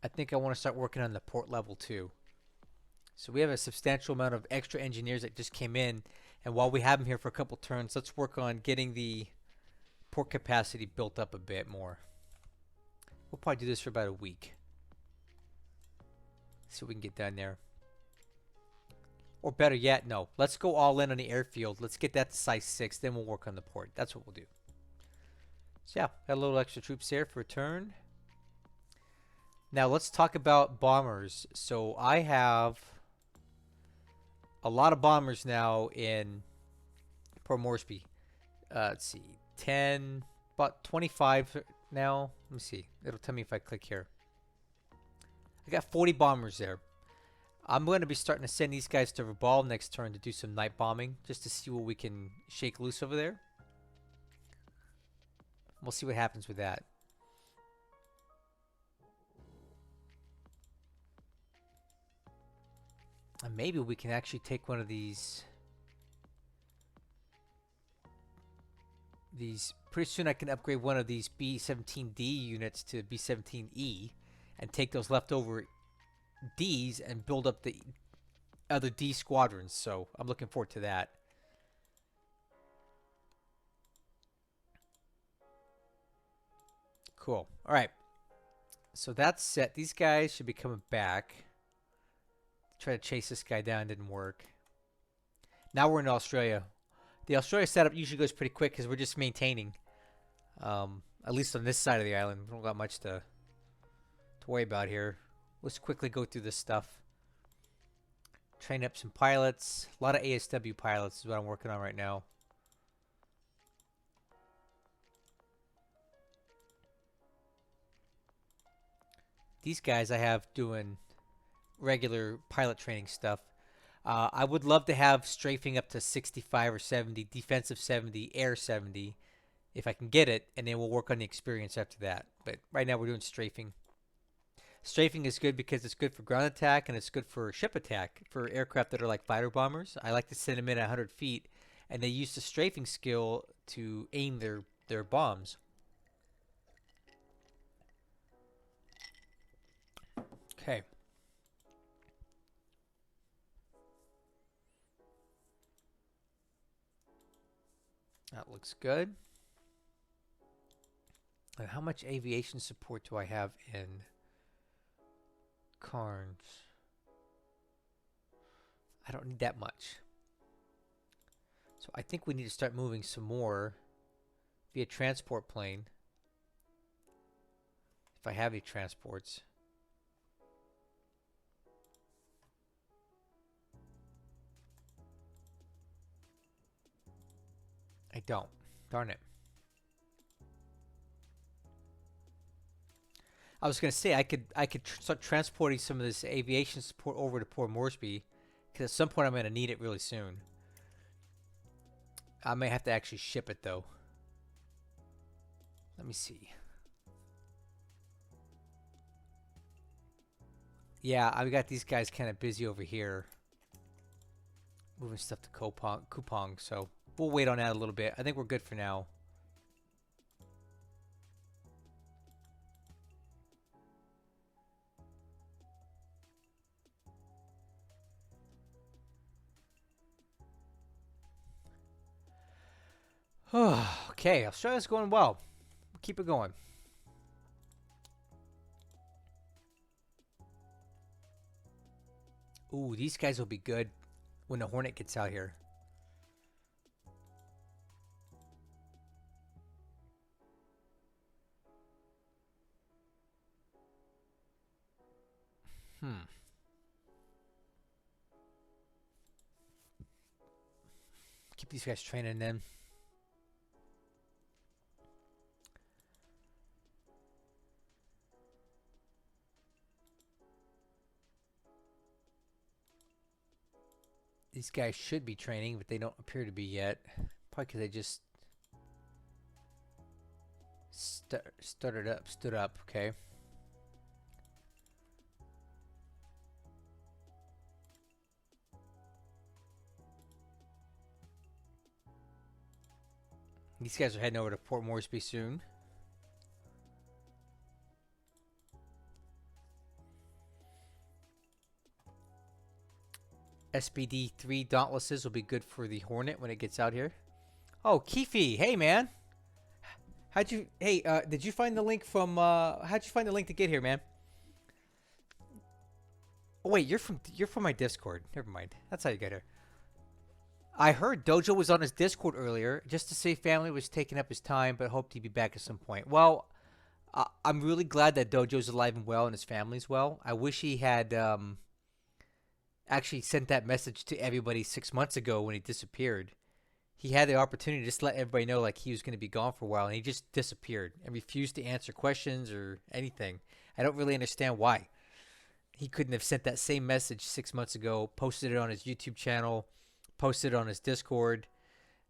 I think I want to start working on the port level too. So we have a substantial amount of extra engineers that just came in, and while we have them here for a couple turns, let's work on getting the port capacity built up a bit more. We'll probably do this for about a week. See what we can get done there. Or better yet, no. Let's go all in on the airfield. Let's get that to size 6. Then we'll work on the port. That's what we'll do. So yeah, got a little extra troops there for a turn. Now let's talk about bombers. So I have a lot of bombers now in Port Moresby. Let's see. 10, about 25 now. Let me see. It'll tell me if I click here. I got 40 bombers there. I'm going to be starting to send these guys to Revolve next turn to do some night bombing, just to see what we can shake loose over there. We'll see what happens with that. And maybe we can actually take one of these. Pretty soon I can upgrade one of these B-17D units to B-17E and take those leftover D's and build up the other D squadrons. So I'm looking forward to that. Cool. All right. So that's set. These guys should be coming back. Try to chase this guy down. Didn't work. Now we're in Australia. The Australia setup usually goes pretty quick because we're just maintaining. At least on this side of the island. We don't got much to worry about here. Let's quickly go through this stuff. Train up some pilots. A lot of ASW pilots is what I'm working on right now. These guys I have doing regular pilot training stuff. I would love to have strafing up to 65 or 70, defensive 70, air 70, if I can get it, and then we'll work on the experience after that. But right now we're doing strafing. Strafing is good because it's good for ground attack and it's good for ship attack for aircraft that are like fighter bombers. I like to send them in at 100 feet, and they use the strafing skill to aim their bombs. Okay. That looks good. And how much aviation support do I have in Carnes? I don't need that much. So I think we need to start moving some more via transport plane. If I have any transports. I don't. Darn it. I was gonna say I could start transporting some of this aviation support over to Port Moresby, because at some point I'm gonna need it really soon. I may have to actually ship it though. Let me see. Yeah, I've got these guys kind of busy over here, moving stuff to Kupang, so we'll wait on that a little bit. I think we're good for now. Okay, Australia's going well. We'll keep it going. Ooh, these guys will be good when the Hornet gets out here. Keep these guys training then. These guys should be training, but they don't appear to be yet. Probably because they just stood up, okay. These guys are heading over to Port Moresby soon. SBD 3 Dauntlesses will be good for the Hornet when it gets out here. Oh, Keefe, hey man. Did you find the link from how'd you find the link to get here, man? Oh wait, you're from my Discord. Never mind. That's how you get here. I heard Dojo was on his Discord earlier just to say family was taking up his time, but hoped he'd be back at some point. Well, I'm really glad that Dojo's alive and well and his family's well. I wish he had actually sent that message to everybody 6 months ago when he disappeared. He had the opportunity to just let everybody know like he was going to be gone for a while, and he just disappeared and refused to answer questions or anything. I don't really understand why. He couldn't have sent that same message 6 months ago, posted it on his YouTube channel, posted it on his Discord.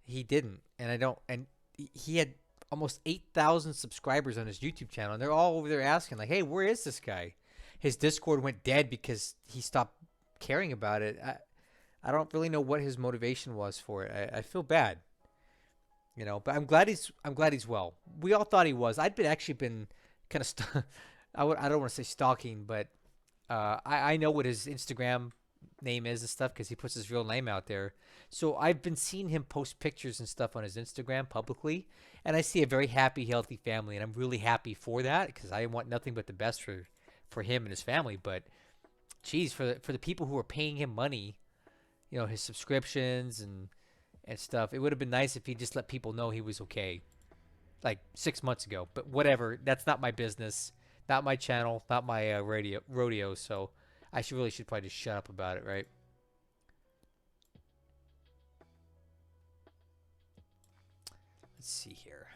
He didn't, and he had almost 8,000 subscribers on his YouTube channel, and they're all over there asking like, "Hey, where is this guy?" His Discord went dead because he stopped caring about it. I don't really know what his motivation was for it. I feel bad, but I'm glad he's well. We all thought he was. I'd been kind of I don't want to say stalking, but I know what his Instagram name is and stuff because he puts his real name out there. So I've been seeing him post pictures and stuff on his Instagram publicly, and I see a very happy, healthy family, and I'm really happy for that because I want nothing but the best for him and his family. But geez, for the people who are paying him money, you know, his subscriptions and stuff, it would have been nice if he just let people know he was okay, like 6 months ago. But whatever, that's not my business, not my channel, not my rodeo. So I should probably just shut up about it, right? Let's see here.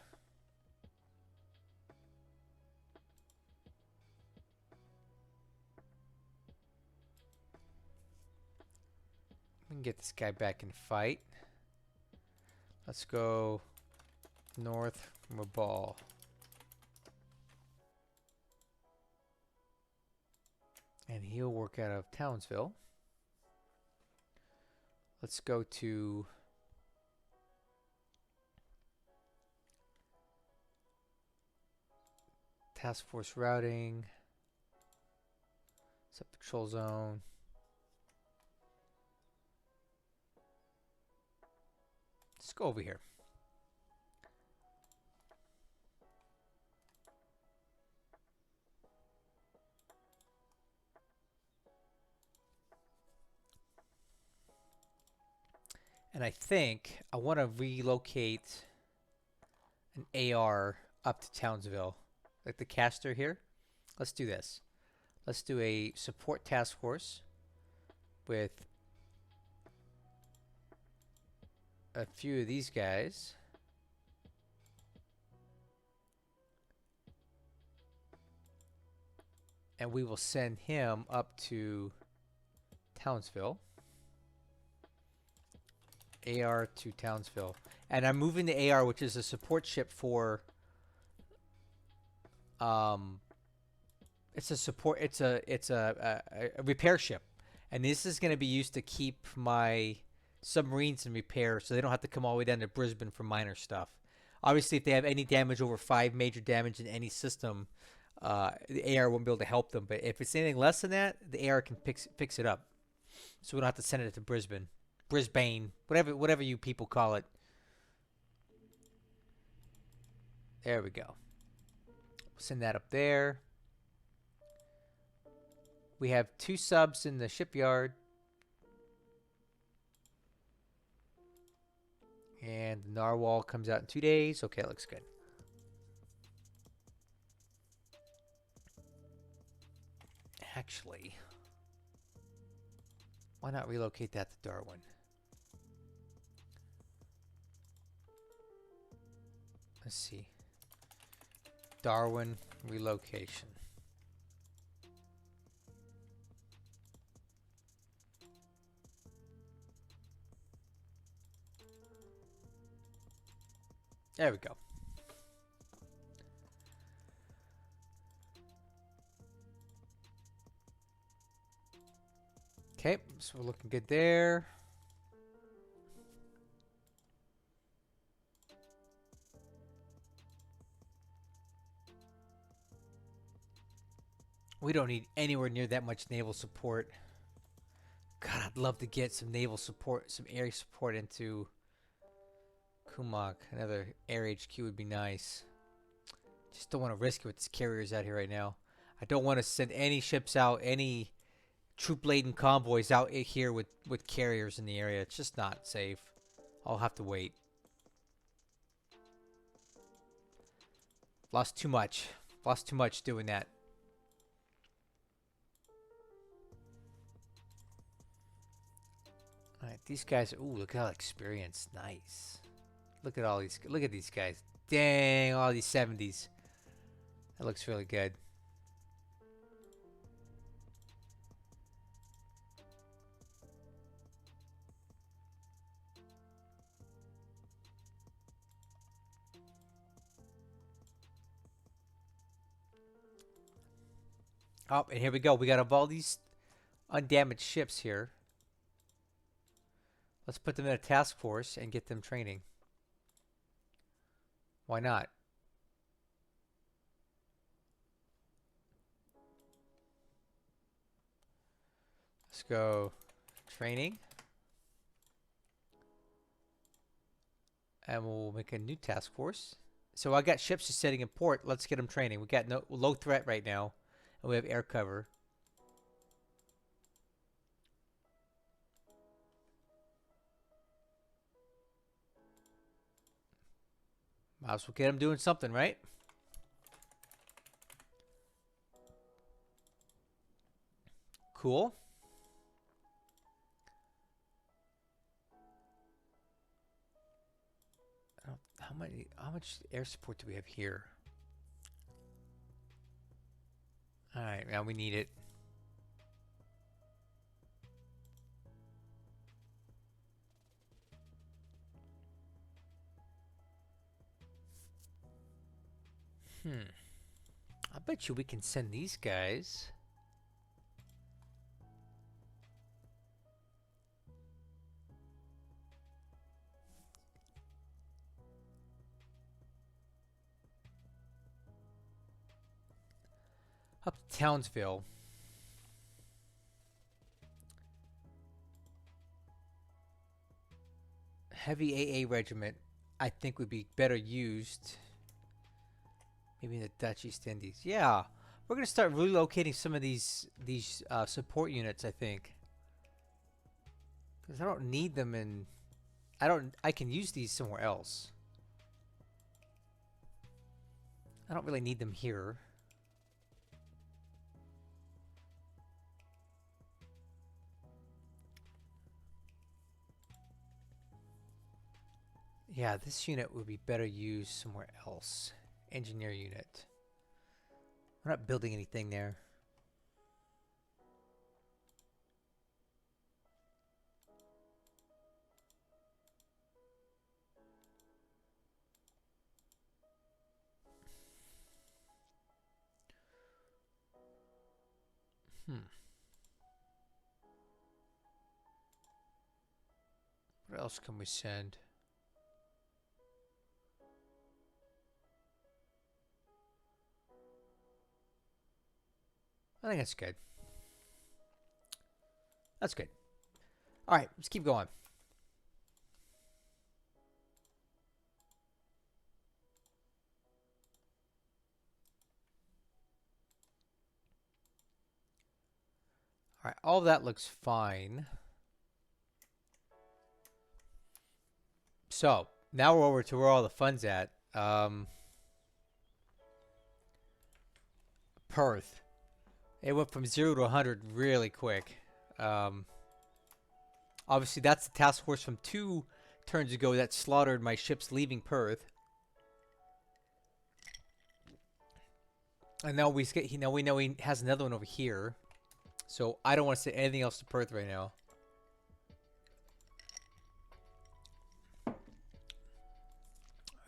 We can get this guy back in fight. Let's go north from a ball. And he'll work out of Townsville. Let's go to task force routing. Set patrol zone. Let's go over here. And I think I want to relocate an AR up to Townsville, like the caster here. Let's do this. Let's do a support task force with a few of these guys. And we will send him up to Townsville. AR to Townsville. And I'm moving the AR, which is a support ship for it's a repair ship. And this is going to be used to keep my submarines in repair so they don't have to come all the way down to Brisbane for minor stuff. Obviously, if they have any damage over 5 major damage in any system, the AR won't be able to help them. But if it's anything less than that, the AR can fix it up. So we don't have to send it to Brisbane. Brisbane, whatever you people call it. There we go. Send that up there. We have 2 subs in the shipyard. And the narwhal comes out in 2 days. Okay, that looks good. Actually, why not relocate that to Darwin? Let's see. Darwin relocation. There we go. Okay, so we're looking good there. We don't need anywhere near that much naval support. God, I'd love to get some naval support, some air support into Kumok. Another air HQ would be nice. Just don't want to risk it with these carriers out here right now. I don't want to send any ships out, any troop-laden convoys out here with carriers in the area. It's just not safe. I'll have to wait. Lost too much. Lost too much doing that. Alright, these guys. Ooh, look at all experience. Nice. Look at all these. Look at these guys. Dang, all these 70s. That looks really good. Oh, and here we go. We got all these undamaged ships here. Let's put them in a task force and get them training. Why not? Let's go training. And we'll make a new task force. So I got ships just sitting in port. Let's get them training. We got no low threat right now. And we have air cover. Might as well get them doing something, right? Cool. How much air support do we have here? All right, now we need it. I bet you we can send these guys. Up to Townsville. Heavy AA regiment, I think, would be better used. Maybe in the Dutch East Indies. Yeah, we're gonna start relocating some of these support units, I think, because I don't need them in. I can use these somewhere else. I don't really need them here. Yeah, this unit would be better used somewhere else. Engineer unit. We're not building anything there. What else can we send? I think that's good. That's good. All right, let's keep going. All right, all that looks fine. So now we're over to where all the fun's at. Perth. It went from 0 to 100 really quick. Obviously, that's the task force from 2 turns ago that slaughtered my ships leaving Perth. And now we know he has another one over here. So I don't want to say anything else to Perth right now.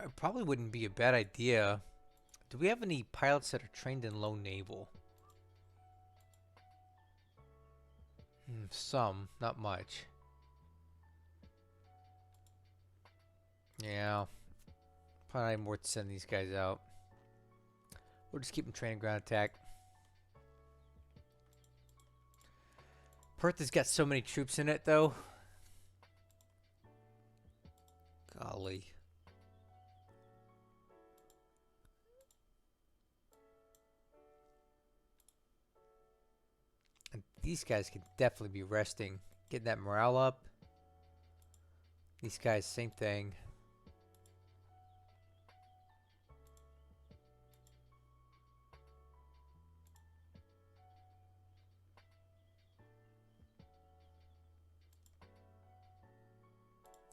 It probably wouldn't be a bad idea. Do we have any pilots that are trained in low naval? Some, not much. Yeah. Probably not worth sending these guys out. We'll just keep them training ground attack. Perth has got so many troops in it, though. Golly. And these guys could definitely be resting. Getting that morale up. These guys, same thing.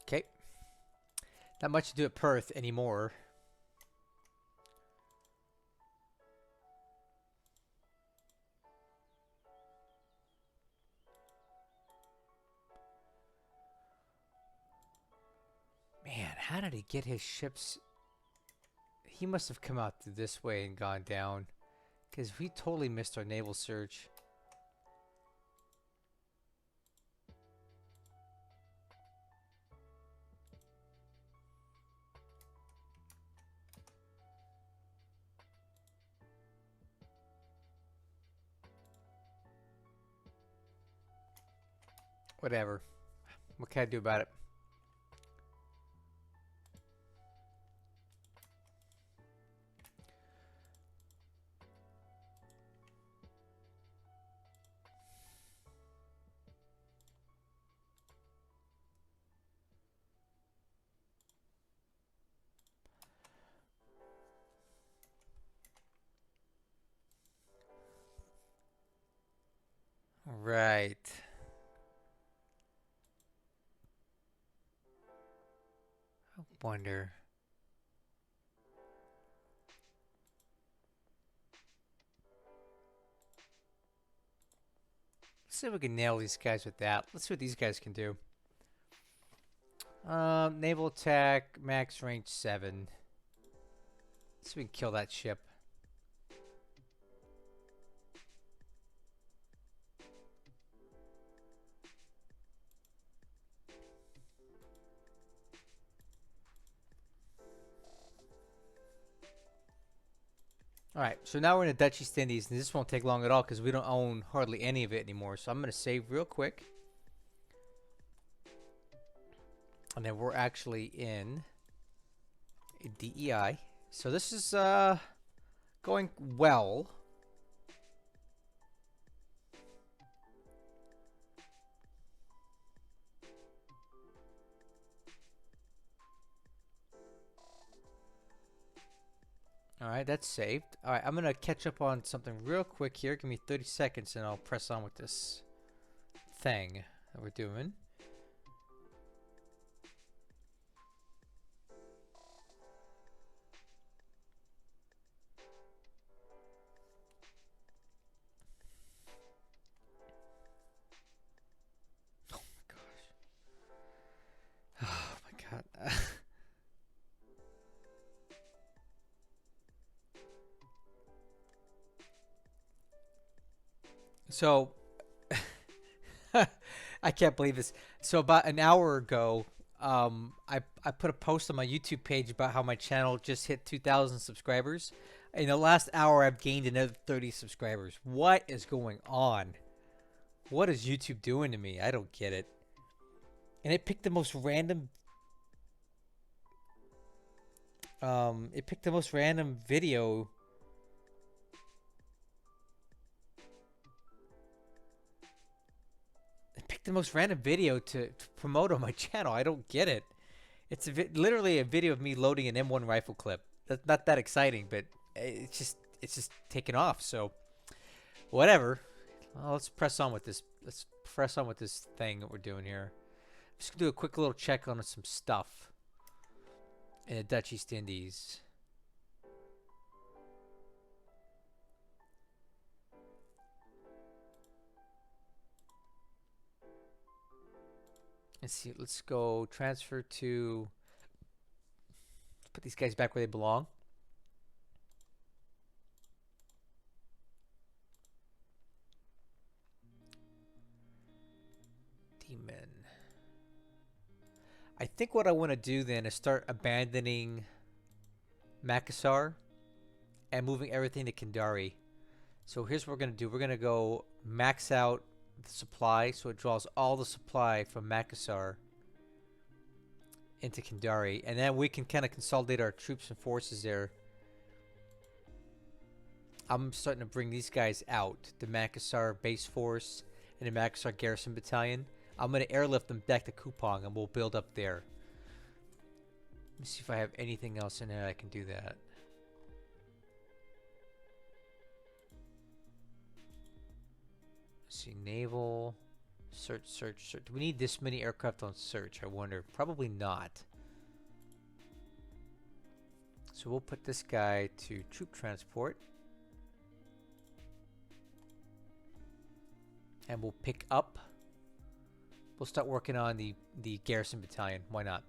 Okay. Not much to do at Perth anymore. Man, how did he get his ships? He must have come out through this way and gone down. Because we totally missed our naval surge. Whatever. What can I do about it? Right. I wonder. Let's see if we can nail these guys with that. Let's see what these guys can do. Naval attack, max range 7. Let's see if we can kill that ship. Alright, so now we're in the Dutch East Indies, and this won't take long at all because we don't own hardly any of it anymore. So I'm going to save real quick. And then we're actually in DEI. So this is going well. Alright, that's saved. Alright, I'm going to catch up on something real quick here. Give me 30 seconds and I'll press on with this thing that we're doing. Oh my gosh. Oh my god. So, I can't believe this. So about an hour ago, I put a post on my YouTube page about how my channel just hit 2,000 subscribers. In the last hour, I've gained another 30 subscribers. What is going on? What is YouTube doing to me? I don't get it. And it picked the most random. It picked the most random video. The most random video to promote on my channel. I don't get it. It's literally a video of me loading an M1 rifle clip. That's not that exciting, but it's just taken off. So whatever. Well, let's press on with this. Let's press on with this thing that we're doing here. I'm just gonna do a quick little check on some stuff in the Dutch East Indies. Let's see. Let's go transfer to. Let's put these guys back where they belong. Demon. I think what I want to do then is start abandoning Makassar and moving everything to Kandari. So here's what we're going to do. We're going to go max out the supply so it draws all the supply from Makassar into Kandari, and then we can kind of consolidate our troops and forces there. I'm starting to bring these guys out, the Makassar base force and the Makassar garrison battalion. I'm going to airlift them back to Kupang and we'll build up there. Let me see if I have anything else in there I can do that. Let's see, naval, search. Do we need this many aircraft on search? I wonder. Probably not. So we'll put this guy to troop transport. And we'll pick up. We'll start working on the garrison battalion. Why not?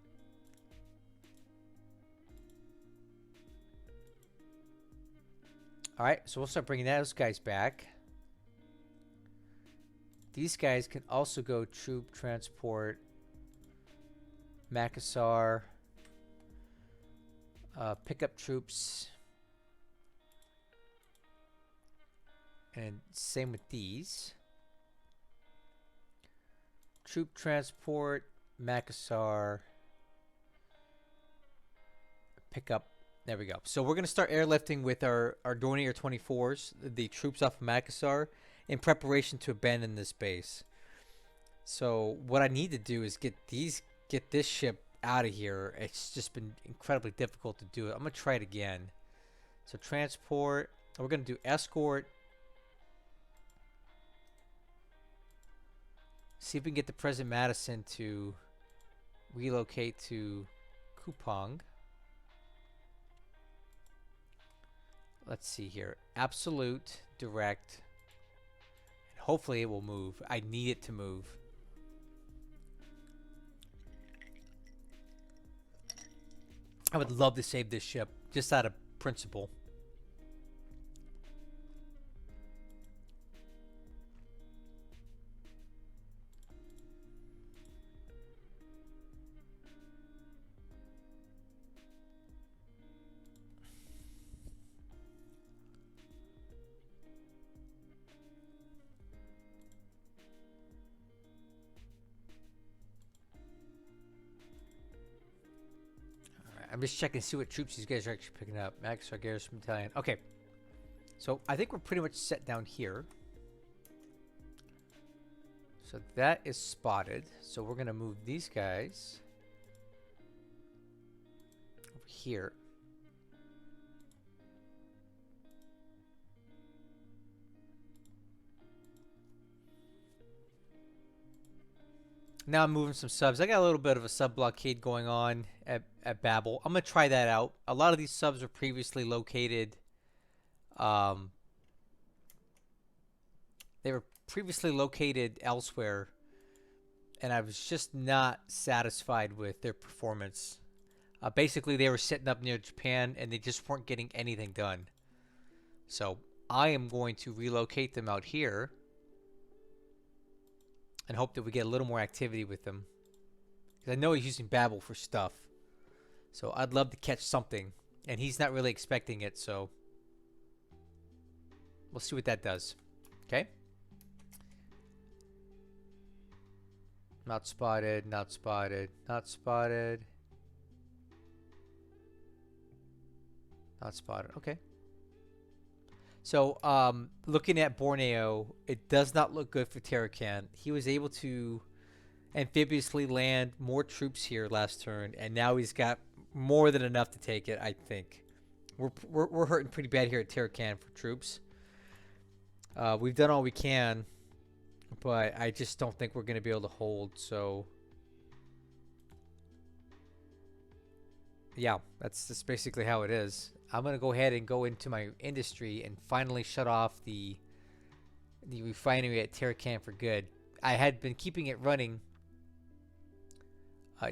Alright, so we'll start bringing those guys back. These guys can also go troop transport Makassar, pick up troops, and same with these. troop transport, Makassar, pick up. There we go. So we're going to start airlifting with our Dornier 24s, the troops off of Makassar, in preparation to abandon this base. So what I need to do is get this ship out of here. It's just been incredibly difficult to do it. I'm going to try it again. So transport. We're going to do escort. See if we can get the President Madison to relocate to Kupang. Let's see here. Absolute, direct. And hopefully it will move. I need it to move. I would love to save this ship, just out of principle. I'm just checking to see what troops these guys are actually picking up. Max Garrison Battalion. Okay. So I think we're pretty much set down here. So that is spotted. So we're going to move these guys over here. Now I'm moving some subs. I got a little bit of a sub blockade going on at Babel. I'm going to try that out. A lot of these subs were previously located. They were previously located elsewhere, and I was just not satisfied with their performance. Basically, they were sitting up near Japan, and they just weren't getting anything done. So I am going to relocate them out here and hope that we get a little more activity with them. Because I know he's using Babel for stuff. So I'd love to catch something. And he's not really expecting it, so we'll see what that does. Okay? Not spotted, not spotted, not spotted. Not spotted. Okay. So, looking at Borneo, it does not look good for Tarakan. He was able to amphibiously land more troops here last turn, and now he's got more than enough to take it, I think. We're hurting pretty bad here at Tarakan for troops. We've done all we can, but I just don't think we're going to be able to hold, so yeah, that's basically how it is. I'm going to go ahead and go into my industry and finally shut off the refinery at Tarakan for good. I had been keeping it running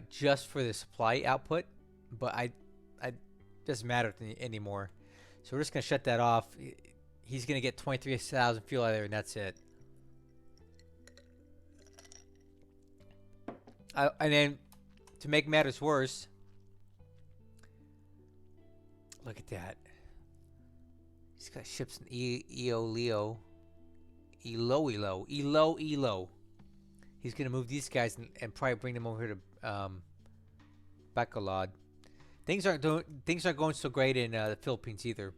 just for the supply output, but it doesn't matter anymore. So we're just going to shut that off. He's going to get 23,000 fuel out of there, and that's it. And then, to make matters worse, look at that. He's got ships in Elo. He's going to move these guys and probably bring them over here to Bacolod. Things aren't going so great in the Philippines either.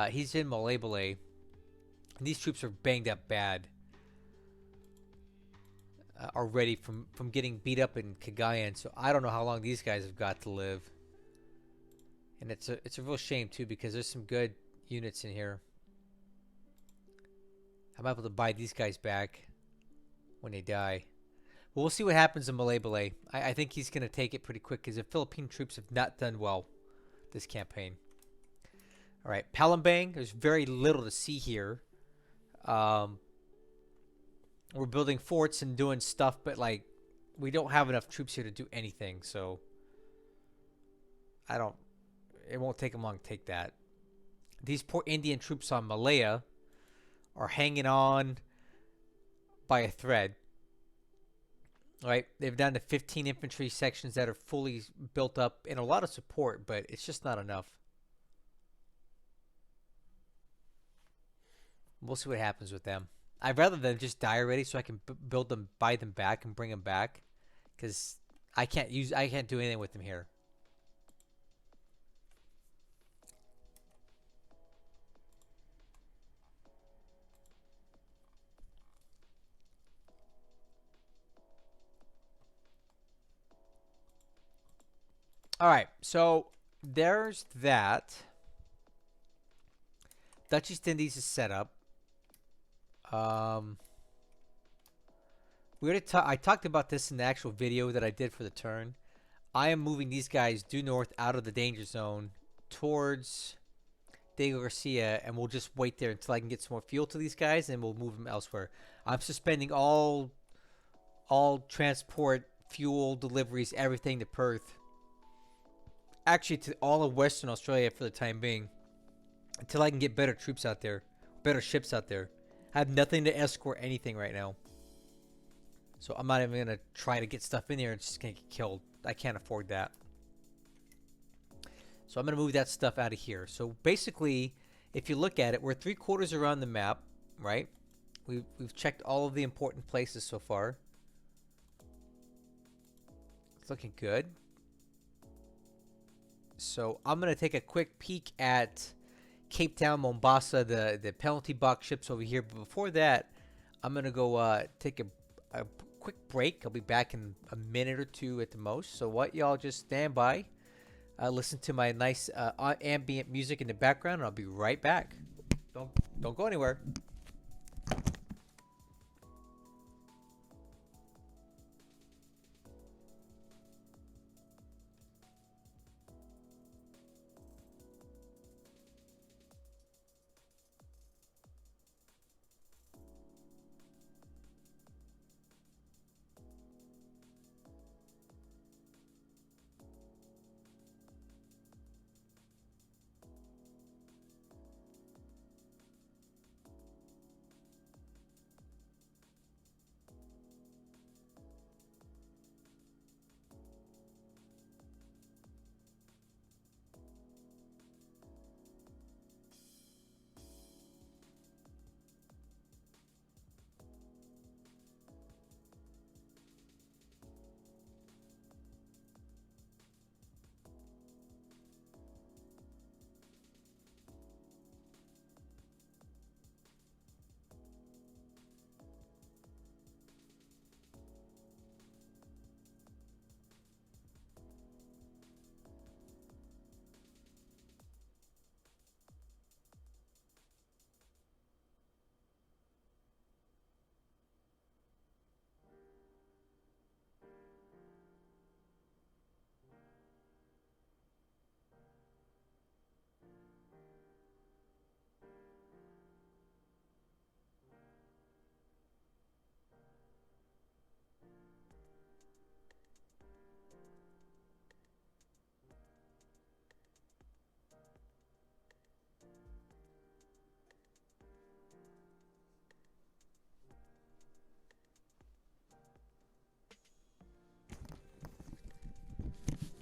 He's in Malay. And these troops are banged up bad already from getting beat up in Cagayan. So I don't know how long these guys have got to live. And it's a real shame too, because there's some good units in here. I'm able to buy these guys back when they die. Well, we'll see what happens in Malay. I think he's going to take it pretty quick because the Philippine troops have not done well this campaign. All right, Palembang. There's very little to see here. We're building forts and doing stuff, but like we don't have enough troops here to do anything. So it won't take them long to take that. These poor Indian troops on Malaya are hanging on by a thread. Right? They've down to 15 infantry sections that are fully built up and a lot of support, but it's just not enough. We'll see what happens with them. I'd rather them just die already so I can build them, buy them back, and bring them back. Because I can't do anything with them here. All right, so there's that. Dutch East Indies is set up. Um, I talked about this in the actual video that I did for the turn. I am moving these guys due north out of the danger zone towards Diego Garcia, and we'll just wait there until I can get some more fuel to these guys, and we'll move them elsewhere. I'm suspending all transport, fuel deliveries, everything to Perth. Actually, to all of Western Australia for the time being, until I can get better troops out there, better ships out there. I have nothing to escort anything right now. So I'm not even going to try to get stuff in there. It's just going to get killed. I can't afford that. So I'm going to move that stuff out of here. So basically, if you look at it, we're 3/4 around the map, right? We've checked all of the important places so far. It's looking good. So I'm going to take a quick peek at Cape Town, Mombasa, the penalty box ships over here. But before that, I'm going to go take a quick break. I'll be back in a minute or two at the most. So what, y'all just stand by. Listen to my nice ambient music in the background, and I'll be right back. Don't go anywhere.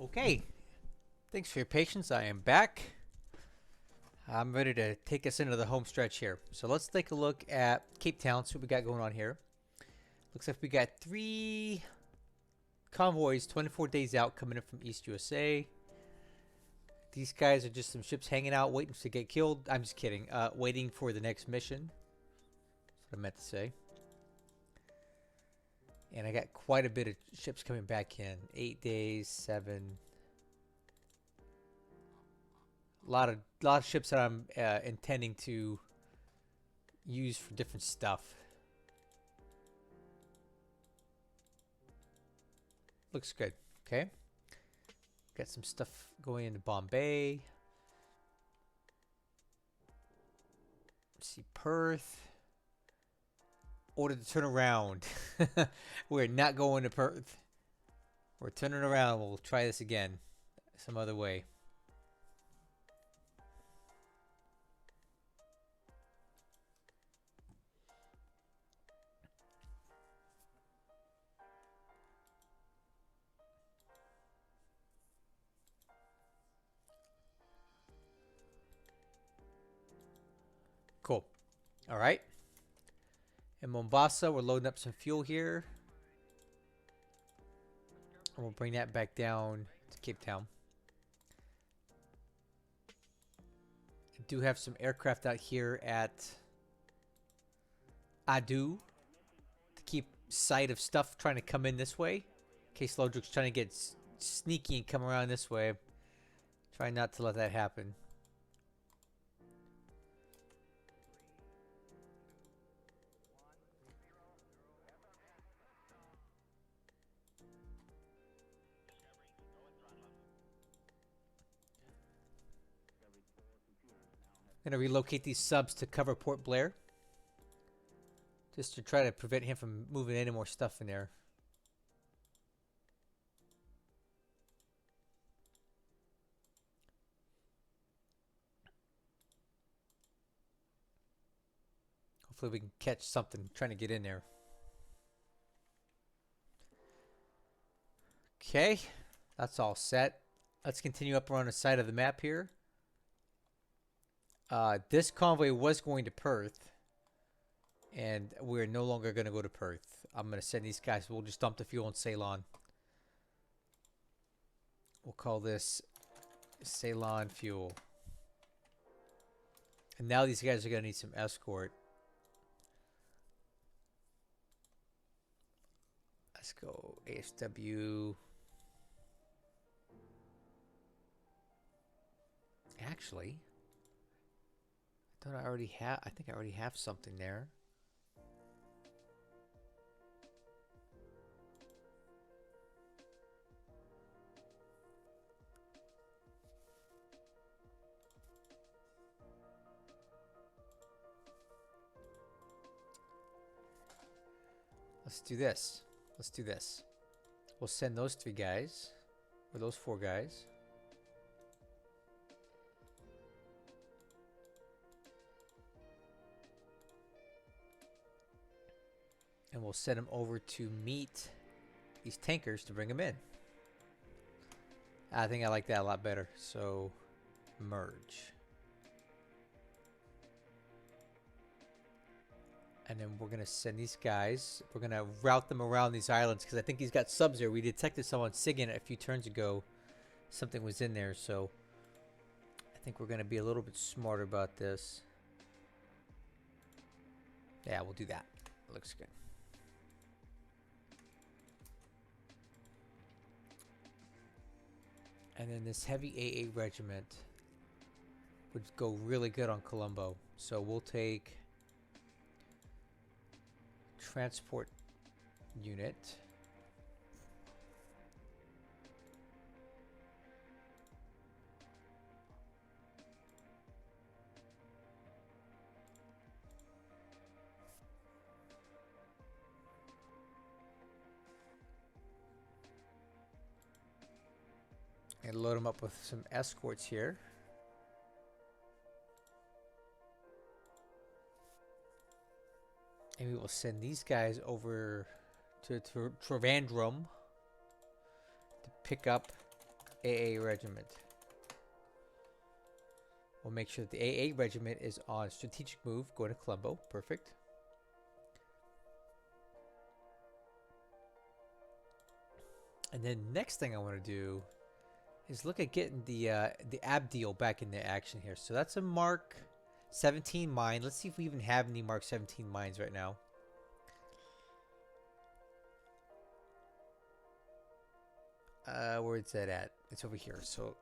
Okay. Thanks for your patience. I am back. I'm ready to take us into the home stretch here. So let's take a look at Cape Town. See what we got going on here. Looks like we got 3 convoys 24 days out coming in from East USA. These guys are just some ships hanging out waiting to get killed. I'm just kidding. Waiting for the next mission. That's what I meant to say. And I got quite a bit of ships coming back in. 8 days, 7. A lot of ships that I'm intending to use for different stuff. Looks good. Okay. Got some stuff going into Bombay. Let's see, Perth. Order to turn around. We're not going to Perth. We're turning around. We'll try this again some other way. Cool. All right. In Mombasa, we're loading up some fuel here. And we'll bring that back down to Cape Town. I do have some aircraft out here at Adu to keep sight of stuff trying to come in this way. In case Lodrik's trying to get sneaky and come around this way. Try not to let that happen. I'm going to relocate these subs to cover Port Blair. Just to try to prevent him from moving any more stuff in there. Hopefully we can catch something trying to get in there. Okay, that's all set. Let's continue up around the side of the map here. This convoy was going to Perth. And we're no longer going to go to Perth. I'm going to send these guys. We'll just dump the fuel in Ceylon. We'll call this Ceylon fuel. And now these guys are going to need some escort. Let's go ASW. Actually, I thought I already have. I think I already have something there. Let's do this. Let's do this. We'll send those 3 guys. Or those 4 guys. And we'll send them over to meet these tankers to bring them in. I think I like that a lot better. So, merge. And then we're going to send these guys. We're going to route them around these islands because I think he's got subs there. We detected someone SIGINT a few turns ago. Something was in there, so I think we're going to be a little bit smarter about this. Yeah, we'll do that. Looks good. And then this heavy AA regiment would go really good on Colombo. So we'll take transport unit. And load them up with some escorts here. And we will send these guys over to Trivandrum to pick up AA regiment. We'll make sure that the AA regiment is on strategic move, going to Colombo. Perfect. And then next thing I want to do is look at getting the Abdeel back into action here. So that's a Mark 17 mine. Let's see if we even have any Mark 17 mines right now. Where is that at? It's over here. So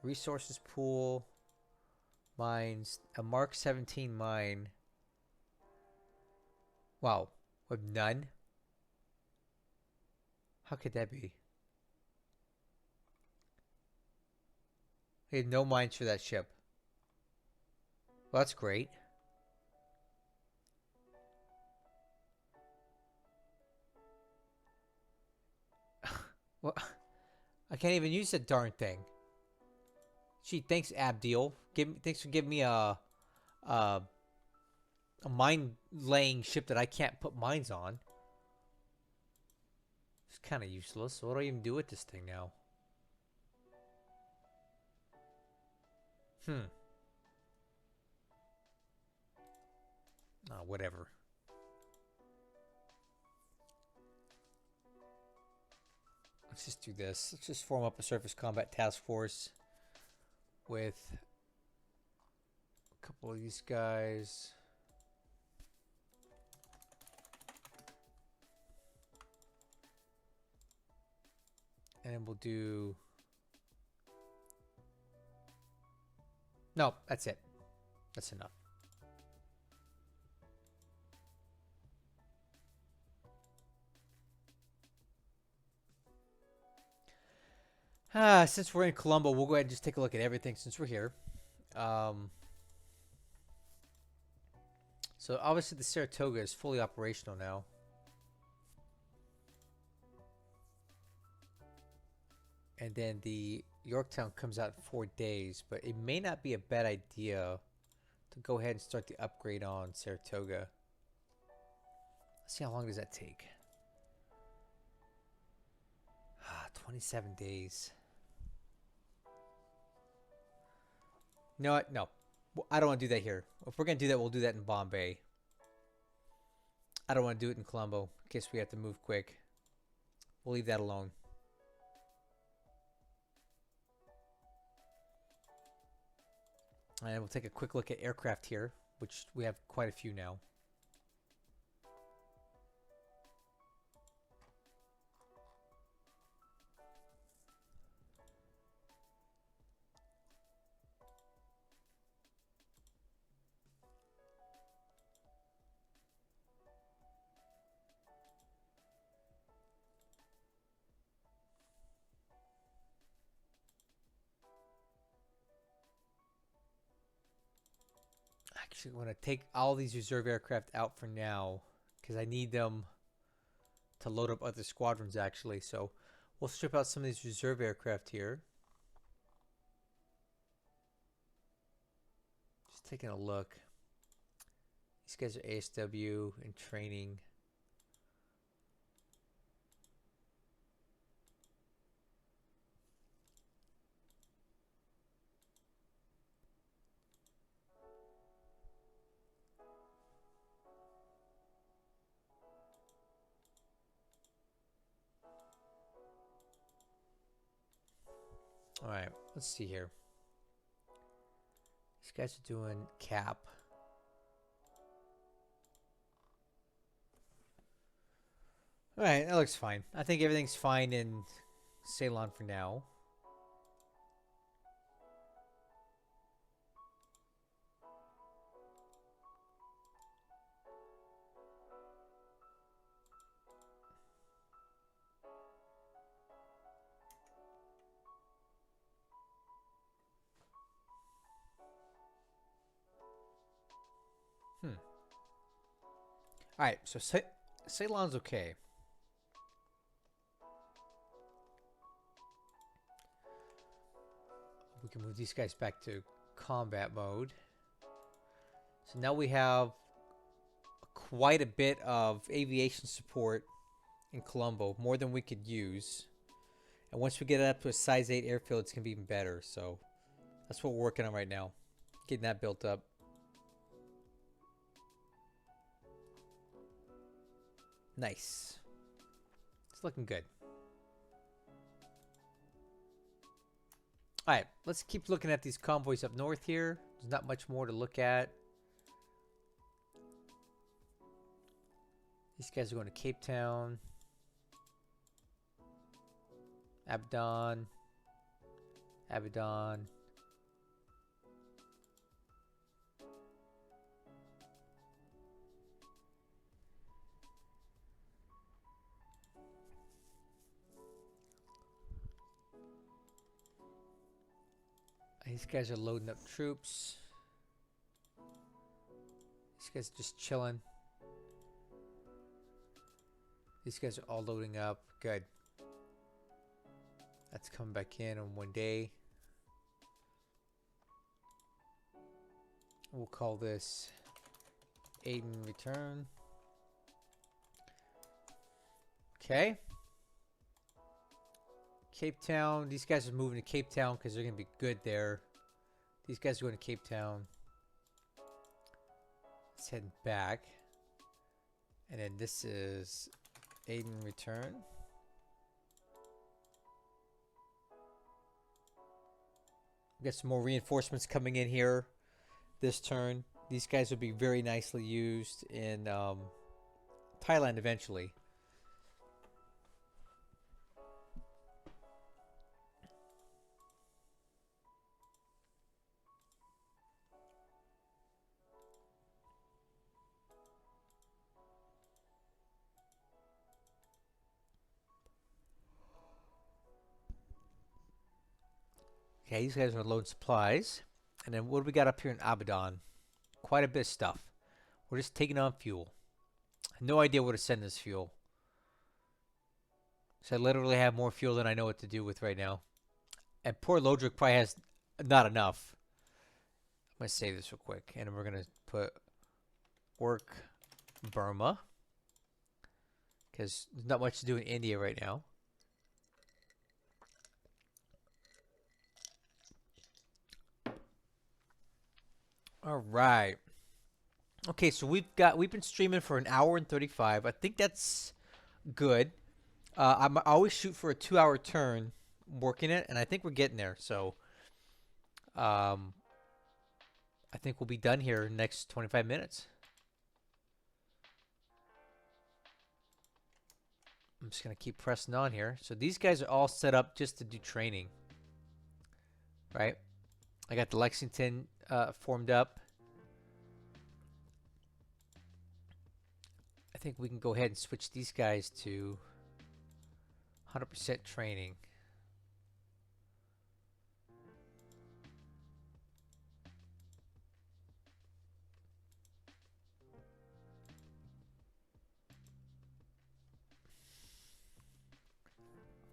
resources pool, mines, a Mark 17 mine. Wow, we have none. How could that be? We had no mines for that ship. Well, that's great. Well, I can't even use that darn thing. Gee, thanks, Abdeel. Thanks for giving me a mine laying ship that I can't put mines on. It's kind of useless. What do I even do with this thing now? Whatever. Let's just do this. Let's just form up a surface combat task force with a couple of these guys. And then we'll do... No, that's it. That's enough. Since we're in Colombo, we'll go ahead and just take a look at everything since we're here. So obviously the Saratoga is fully operational now. And then the Yorktown comes out in 4 days, but it may not be a bad idea to go ahead and start the upgrade on Saratoga. Let's see how long does that take. 27 days. You know what? No. I don't want to do that here. If we're going to do that, we'll do that in Bombay. I don't want to do it in Colombo in case we have to move quick. We'll leave that alone. And we'll take a quick look at aircraft here, which we have quite a few now. Actually, I'm going to take all these reserve aircraft out for now because I need them to load up other squadrons actually. So we'll strip out some of these reserve aircraft here. Just taking a look. These guys are ASW in training. All right, let's see here. These guys are doing cap. All right, that looks fine. I think everything's fine in Ceylon for now. All right, so Ceylon's okay. We can move these guys back to combat mode. So now we have quite a bit of aviation support in Colombo, more than we could use. And once we get it up to a size 8 airfield, it's going to be even better. So that's what we're working on right now, getting that built up. Nice. It's looking good. Alright, let's keep looking at these convoys up north here. There's not much more to look at. These guys are going to Cape Town. Abaddon. Abaddon. These guys are loading up troops. These guys are just chilling. These guys are all loading up. Good. That's coming back in on 1 day. We'll call this Heiden return. Okay. Cape Town. These guys are moving to Cape Town because they're going to be good there. These guys are going to Cape Town. Let's head back. And then this is Heiden return. Get some more reinforcements coming in here this turn. These guys would be very nicely used in Thailand eventually. Okay, these guys are loading supplies. And then what do we got up here in Abaddon? Quite a bit of stuff. We're just taking on fuel. No idea where to send this fuel. So I literally have more fuel than I know what to do with right now. And poor Lodrik probably has not enough. I'm going to save this real quick. And we're going to put work Burma. Because there's not much to do in India right now. All right. Okay, so we've been streaming for an hour and 35. I think that's good. I always shoot for a 2-hour turn working it, and I think we're getting there. So, I think we'll be done here in the next 25 minutes. I'm just gonna keep pressing on here. So these guys are all set up just to do training, right? I got the Lexington formed up. I think we can go ahead and switch these guys to 100% training.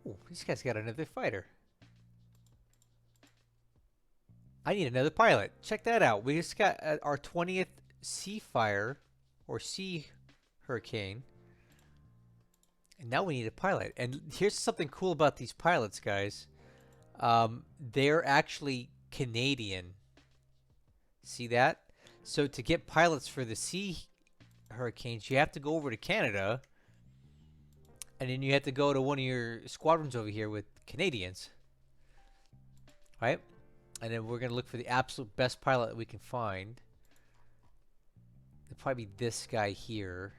Oh, this guy's got another fighter. I need another pilot. Check that out. We just got our 20th Sea Fire or Sea Hurricane. And now we need a pilot. And here's something cool about these pilots, guys. They're actually Canadian. See that? So to get pilots for the Sea Hurricanes, you have to go over to Canada. And then you have to go to one of your squadrons over here with Canadians. Right? And then we're going to look for the absolute best pilot that we can find. It'll probably be this guy here.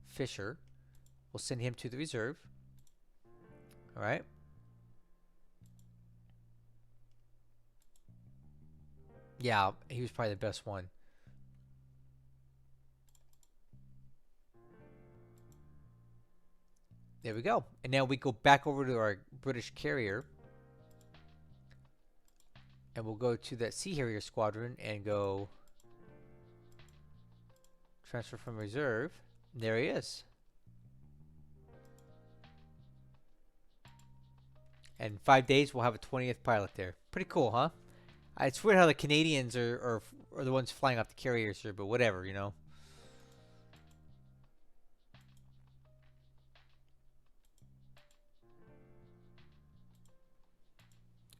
Fisher. We'll send him to the reserve. Alright. Yeah, he was probably the best one. There we go. And now we go back over to our British carrier. And we'll go to that Sea Harrier squadron and go transfer from reserve. There he is. And in 5 days, we'll have a 20th pilot there. Pretty cool, huh? It's weird how the Canadians are the ones flying off the carriers here, but whatever, you know.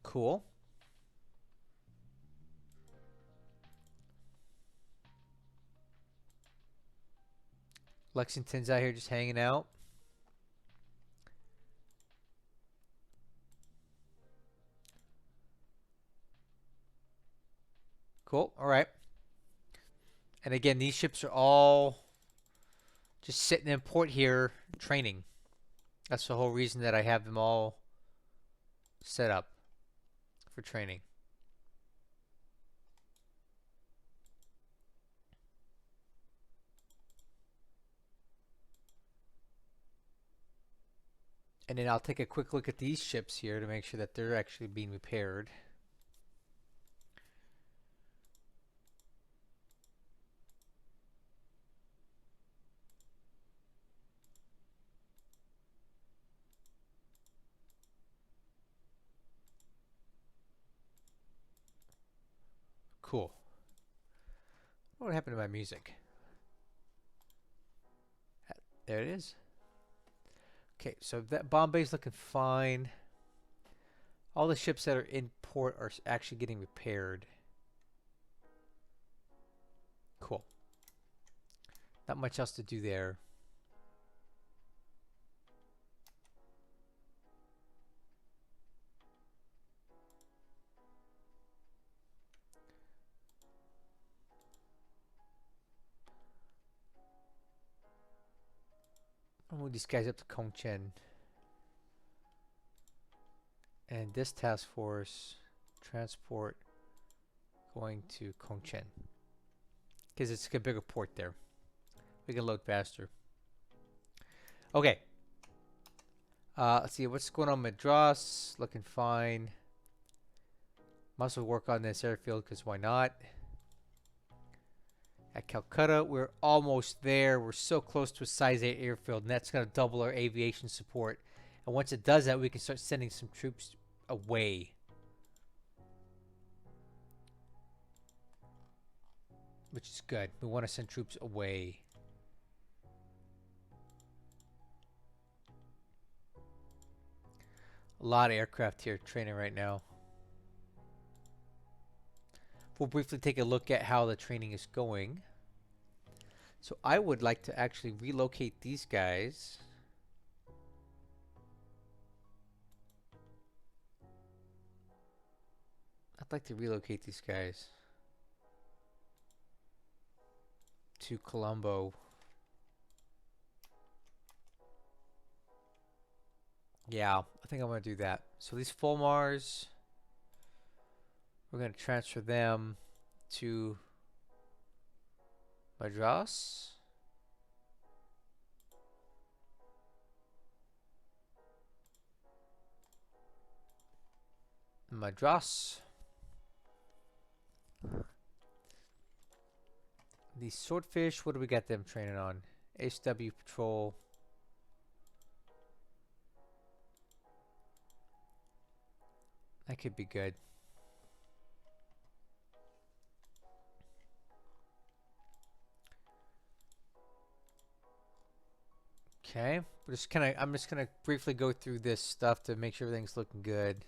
Cool. Lexington's out here just hanging out. Cool. All right. And again, these ships are all just sitting in port here training. That's the whole reason that I have them all set up for training. And then I'll take a quick look at these ships here to make sure that they're actually being repaired. Cool. What happened to my music? There it is. Okay, so that Bombay's looking fine. All the ships that are in port are actually getting repaired. Cool. Not much else to do there. move these guys up to Kongchen. And this task force transport going to Kongchen. Because it's a bigger port there. We can load faster. Okay. Let's see what's going on with Madras. Looking fine. Must work on this airfield because why not? At Calcutta, we're almost there. We're so close to a size 8 airfield, and that's going to double our aviation support. And once it does that, we can start sending some troops away. Which is good. We want to send troops away. A lot of aircraft here training right now. We'll briefly take a look at how the training is going. So I would like to actually relocate these guys. I'd like to relocate these guys to Colombo. Yeah, I think I'm going to do that. So these Fulmars, we're going to transfer them to Madras. Madras. These swordfish, what do we got them training on? HW patrol. That could be good. Okay, I'm just gonna briefly go through this stuff to make sure everything's looking good.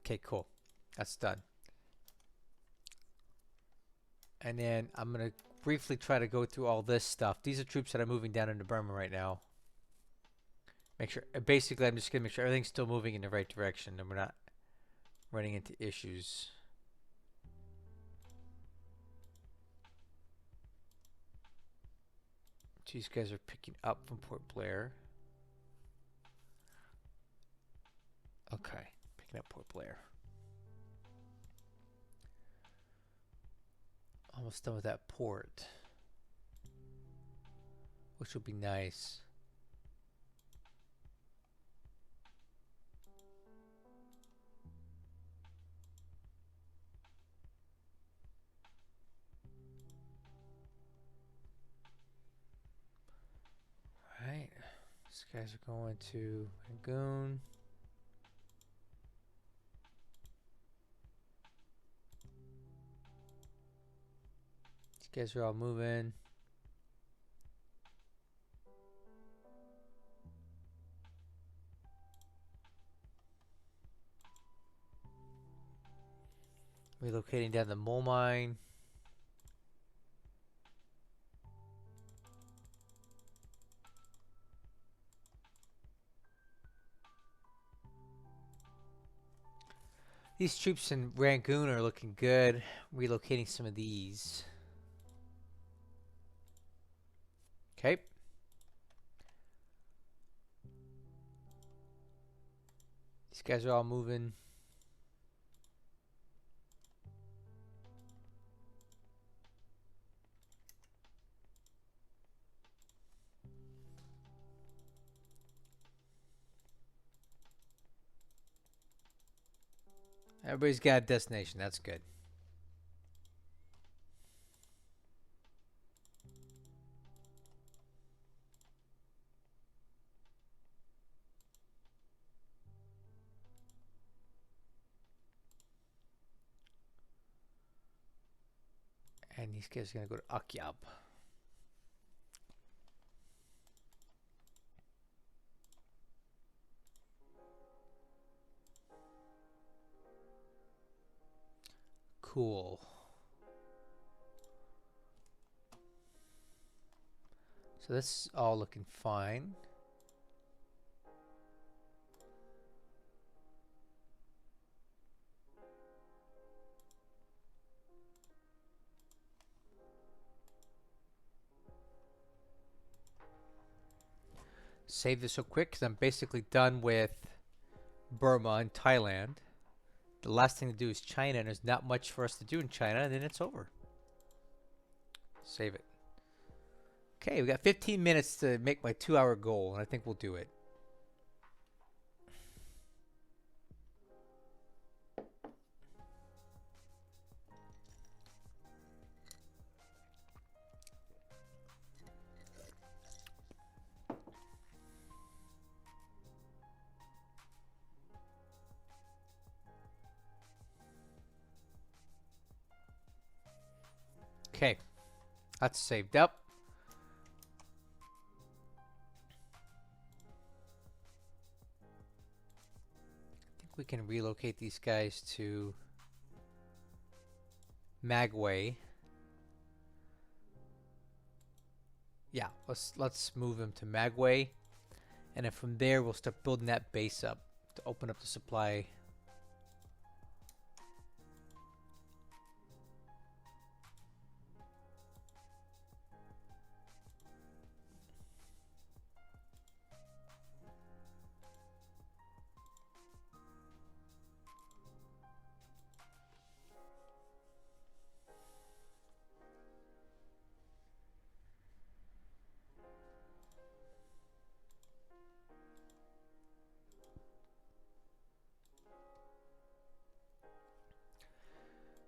Okay, cool. That's done. And then I'm going to briefly try to go through all this stuff. These are troops that are moving down into Burma right now. Make sure, basically, I'm just going to make sure everything's still moving in the right direction and we're not running into issues. These guys are picking up from Port Blair. Okay, picking up Port Blair. Almost done with that port, which will be nice. Alright, these guys are going to Rangoon. These guys are all moving. Relocating down the mole mine. These troops in Rangoon are looking good. Relocating some of these. Okay. These guys are all moving. Everybody's got a destination. That's good. And these guys are going to go to Akyab. Cool. So this is all looking fine. Save this real quick because I'm basically done with Burma and Thailand. The last thing to do is China, and there's not much for us to do in China, and then it's over. Save it. Okay, we got 15 minutes to make my 2-hour goal, and I think we'll do it. Okay, that's saved up. I think we can relocate these guys to Magway. Yeah, let's move them to Magway, and then from there we'll start building that base up to open up the supply.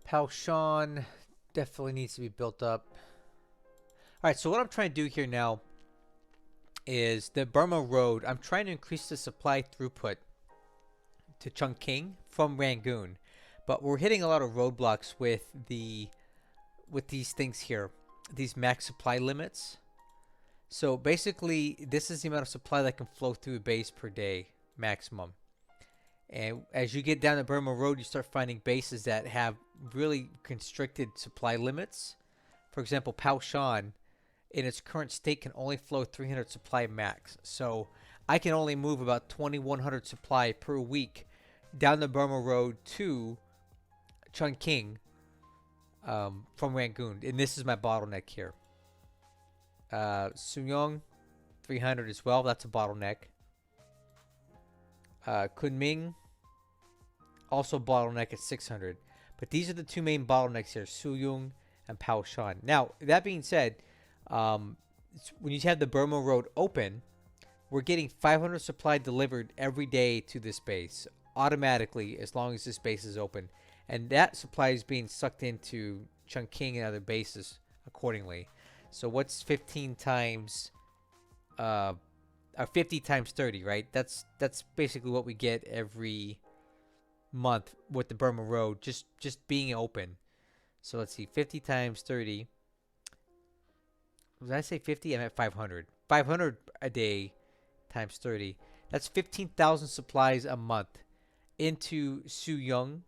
Palshan definitely needs to be built up. All right, so what I'm trying to do here now is the Burma Road. I'm trying to increase the supply throughput to Chungking from Rangoon, but we're hitting a lot of roadblocks with these things here, these max supply limits. So basically, this is the amount of supply that can flow through a base per day maximum. And as you get down the Burma Road, you start finding bases that have really constricted supply limits. For example, Paoshan, in its current state, can only flow 300 supply max. So I can only move about 2,100 supply per week down the Burma Road to Chungking from Rangoon. And this is my bottleneck here. Sunyong, 300 as well. That's a bottleneck. Kunming, also bottleneck at 600. But these are the two main bottlenecks here, Suyong and Paoshan. Now, that being said, when you have the Burma Road open, we're getting 500 supply delivered every day to this base automatically as long as this base is open. And that supply is being sucked into Chungking and other bases accordingly. So what's 15 times, 50 times 30, right? That's basically what we get every month with the Burma Road just being open. So let's see, 50 times 30. Did I say 50? I meant 500. 500 a day times 30. That's 15,000 supplies a month into Suyong,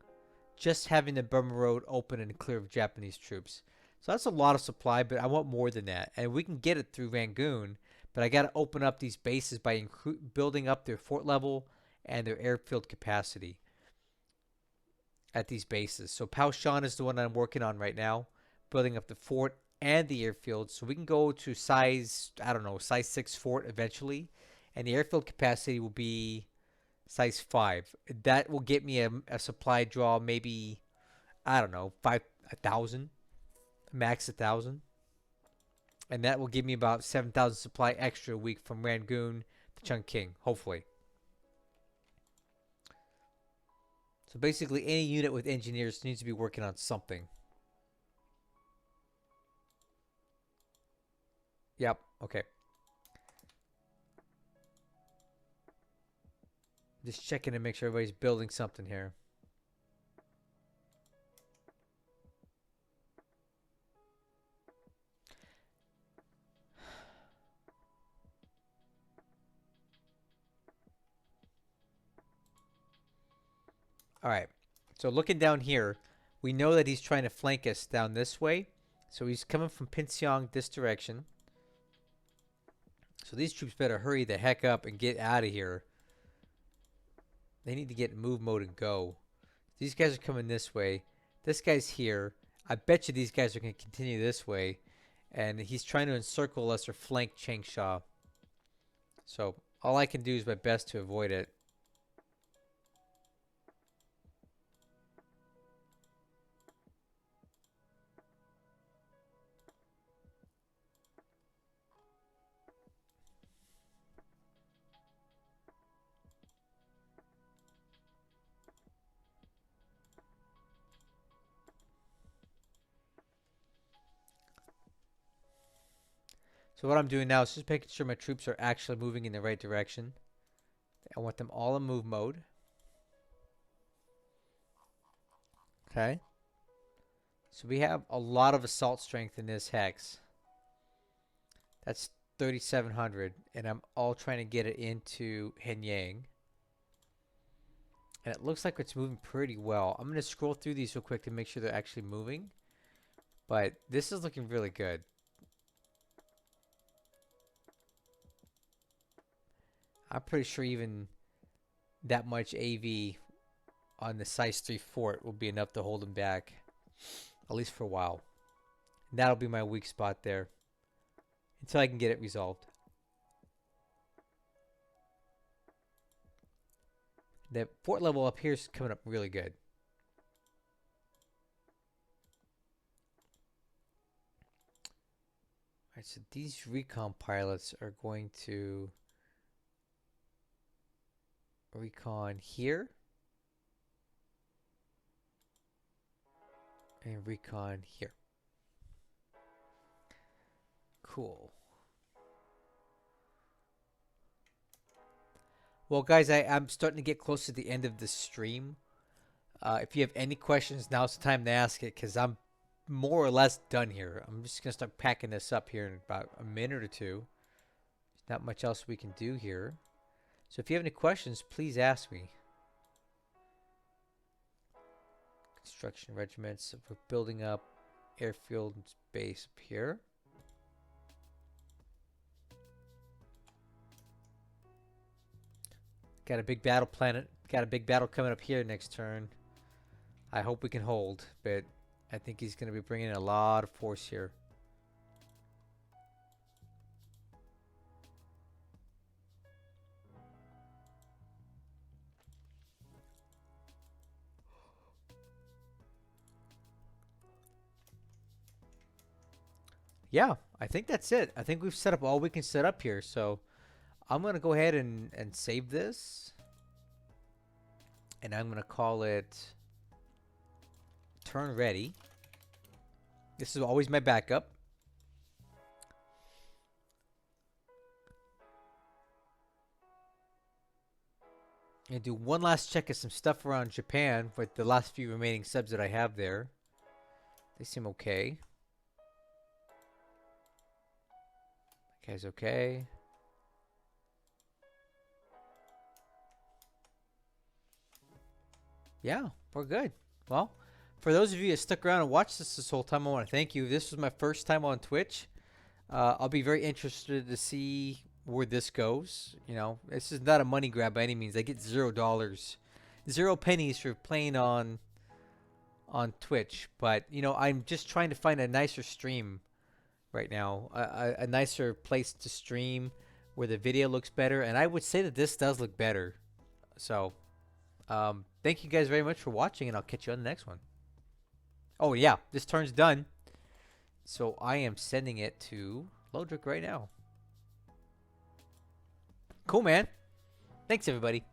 just having the Burma Road open and clear of Japanese troops. So that's a lot of supply, but I want more than that. And we can get it through Rangoon, but I got to open up these bases by building up their fort level and their airfield capacity at these bases. So Paoshan is the one I'm working on right now, building up the fort and the airfield, so we can go to size, I don't know, size 6 fort eventually, and the airfield capacity will be size 5. That will get me a supply draw, maybe, I don't know, 1,000, max 1,000. And that will give me about 7,000 supply extra a week from Rangoon to Chungking, hopefully. So basically, any unit with engineers needs to be working on something. Yep, okay. Just checking to make sure everybody's building something here. All right. So looking down here, We know that he's trying to flank us down this way. So he's coming from Pinseong this direction. So these troops better hurry the heck up and get out of here. They need to get in move mode and go. These guys are coming this way. This guy's here. I bet you these guys are going to continue this way. And he's trying to encircle us or flank Changsha. So all I can do is my best to avoid it. So what I'm doing now is just making sure my troops are actually moving in the right direction. I want them all in move mode. Okay. So we have a lot of assault strength in this hex. That's 3,700. And I'm all trying to get it into Henyang. And it looks like it's moving pretty well. I'm going to scroll through these real quick to make sure they're actually moving. But this is looking really good. I'm pretty sure even that much AV on the size 3 fort will be enough to hold him back. At least for a while. And that'll be my weak spot there. Until I can get it resolved. The fort level up here is coming up really good. Alright, so these recon pilots are going to recon here. And recon here. Cool. Well, guys, I'm starting to get close to the end of the stream. If you have any questions, now's the time to ask it, because I'm more or less done here. I'm just going to start packing this up here in about a minute or two. There's not much else we can do here. So if you have any questions, please ask me. Construction regiments. We're building up airfield base up here. Got a big battle planet. Got a big battle coming up here next turn. I hope we can hold, but I think he's going to be bringing in a lot of force here. Yeah, I think that's it. I think we've set up all we can set up here. So I'm going to go ahead and save this. And I'm going to call it turn ready. This is always my backup. And do one last check of some stuff around Japan with the last few remaining subs that I have there. They seem okay. Guy's okay. Yeah, we're good. Well, for those of you that stuck around and watched this whole time, I want to thank you. This was my first time on Twitch. I'll be very interested to see where this goes. You know, this is not a money grab by any means. I get $0, 0 pennies for playing on Twitch. But you know, I'm just trying to find a nicer stream right now, a nicer place to stream where the video looks better, and I would say that this does look better. So thank you guys very much for watching, and I'll catch you on the next one. Oh yeah, this turn's done, so I am sending it to Lodrik right now. Cool, man. Thanks everybody.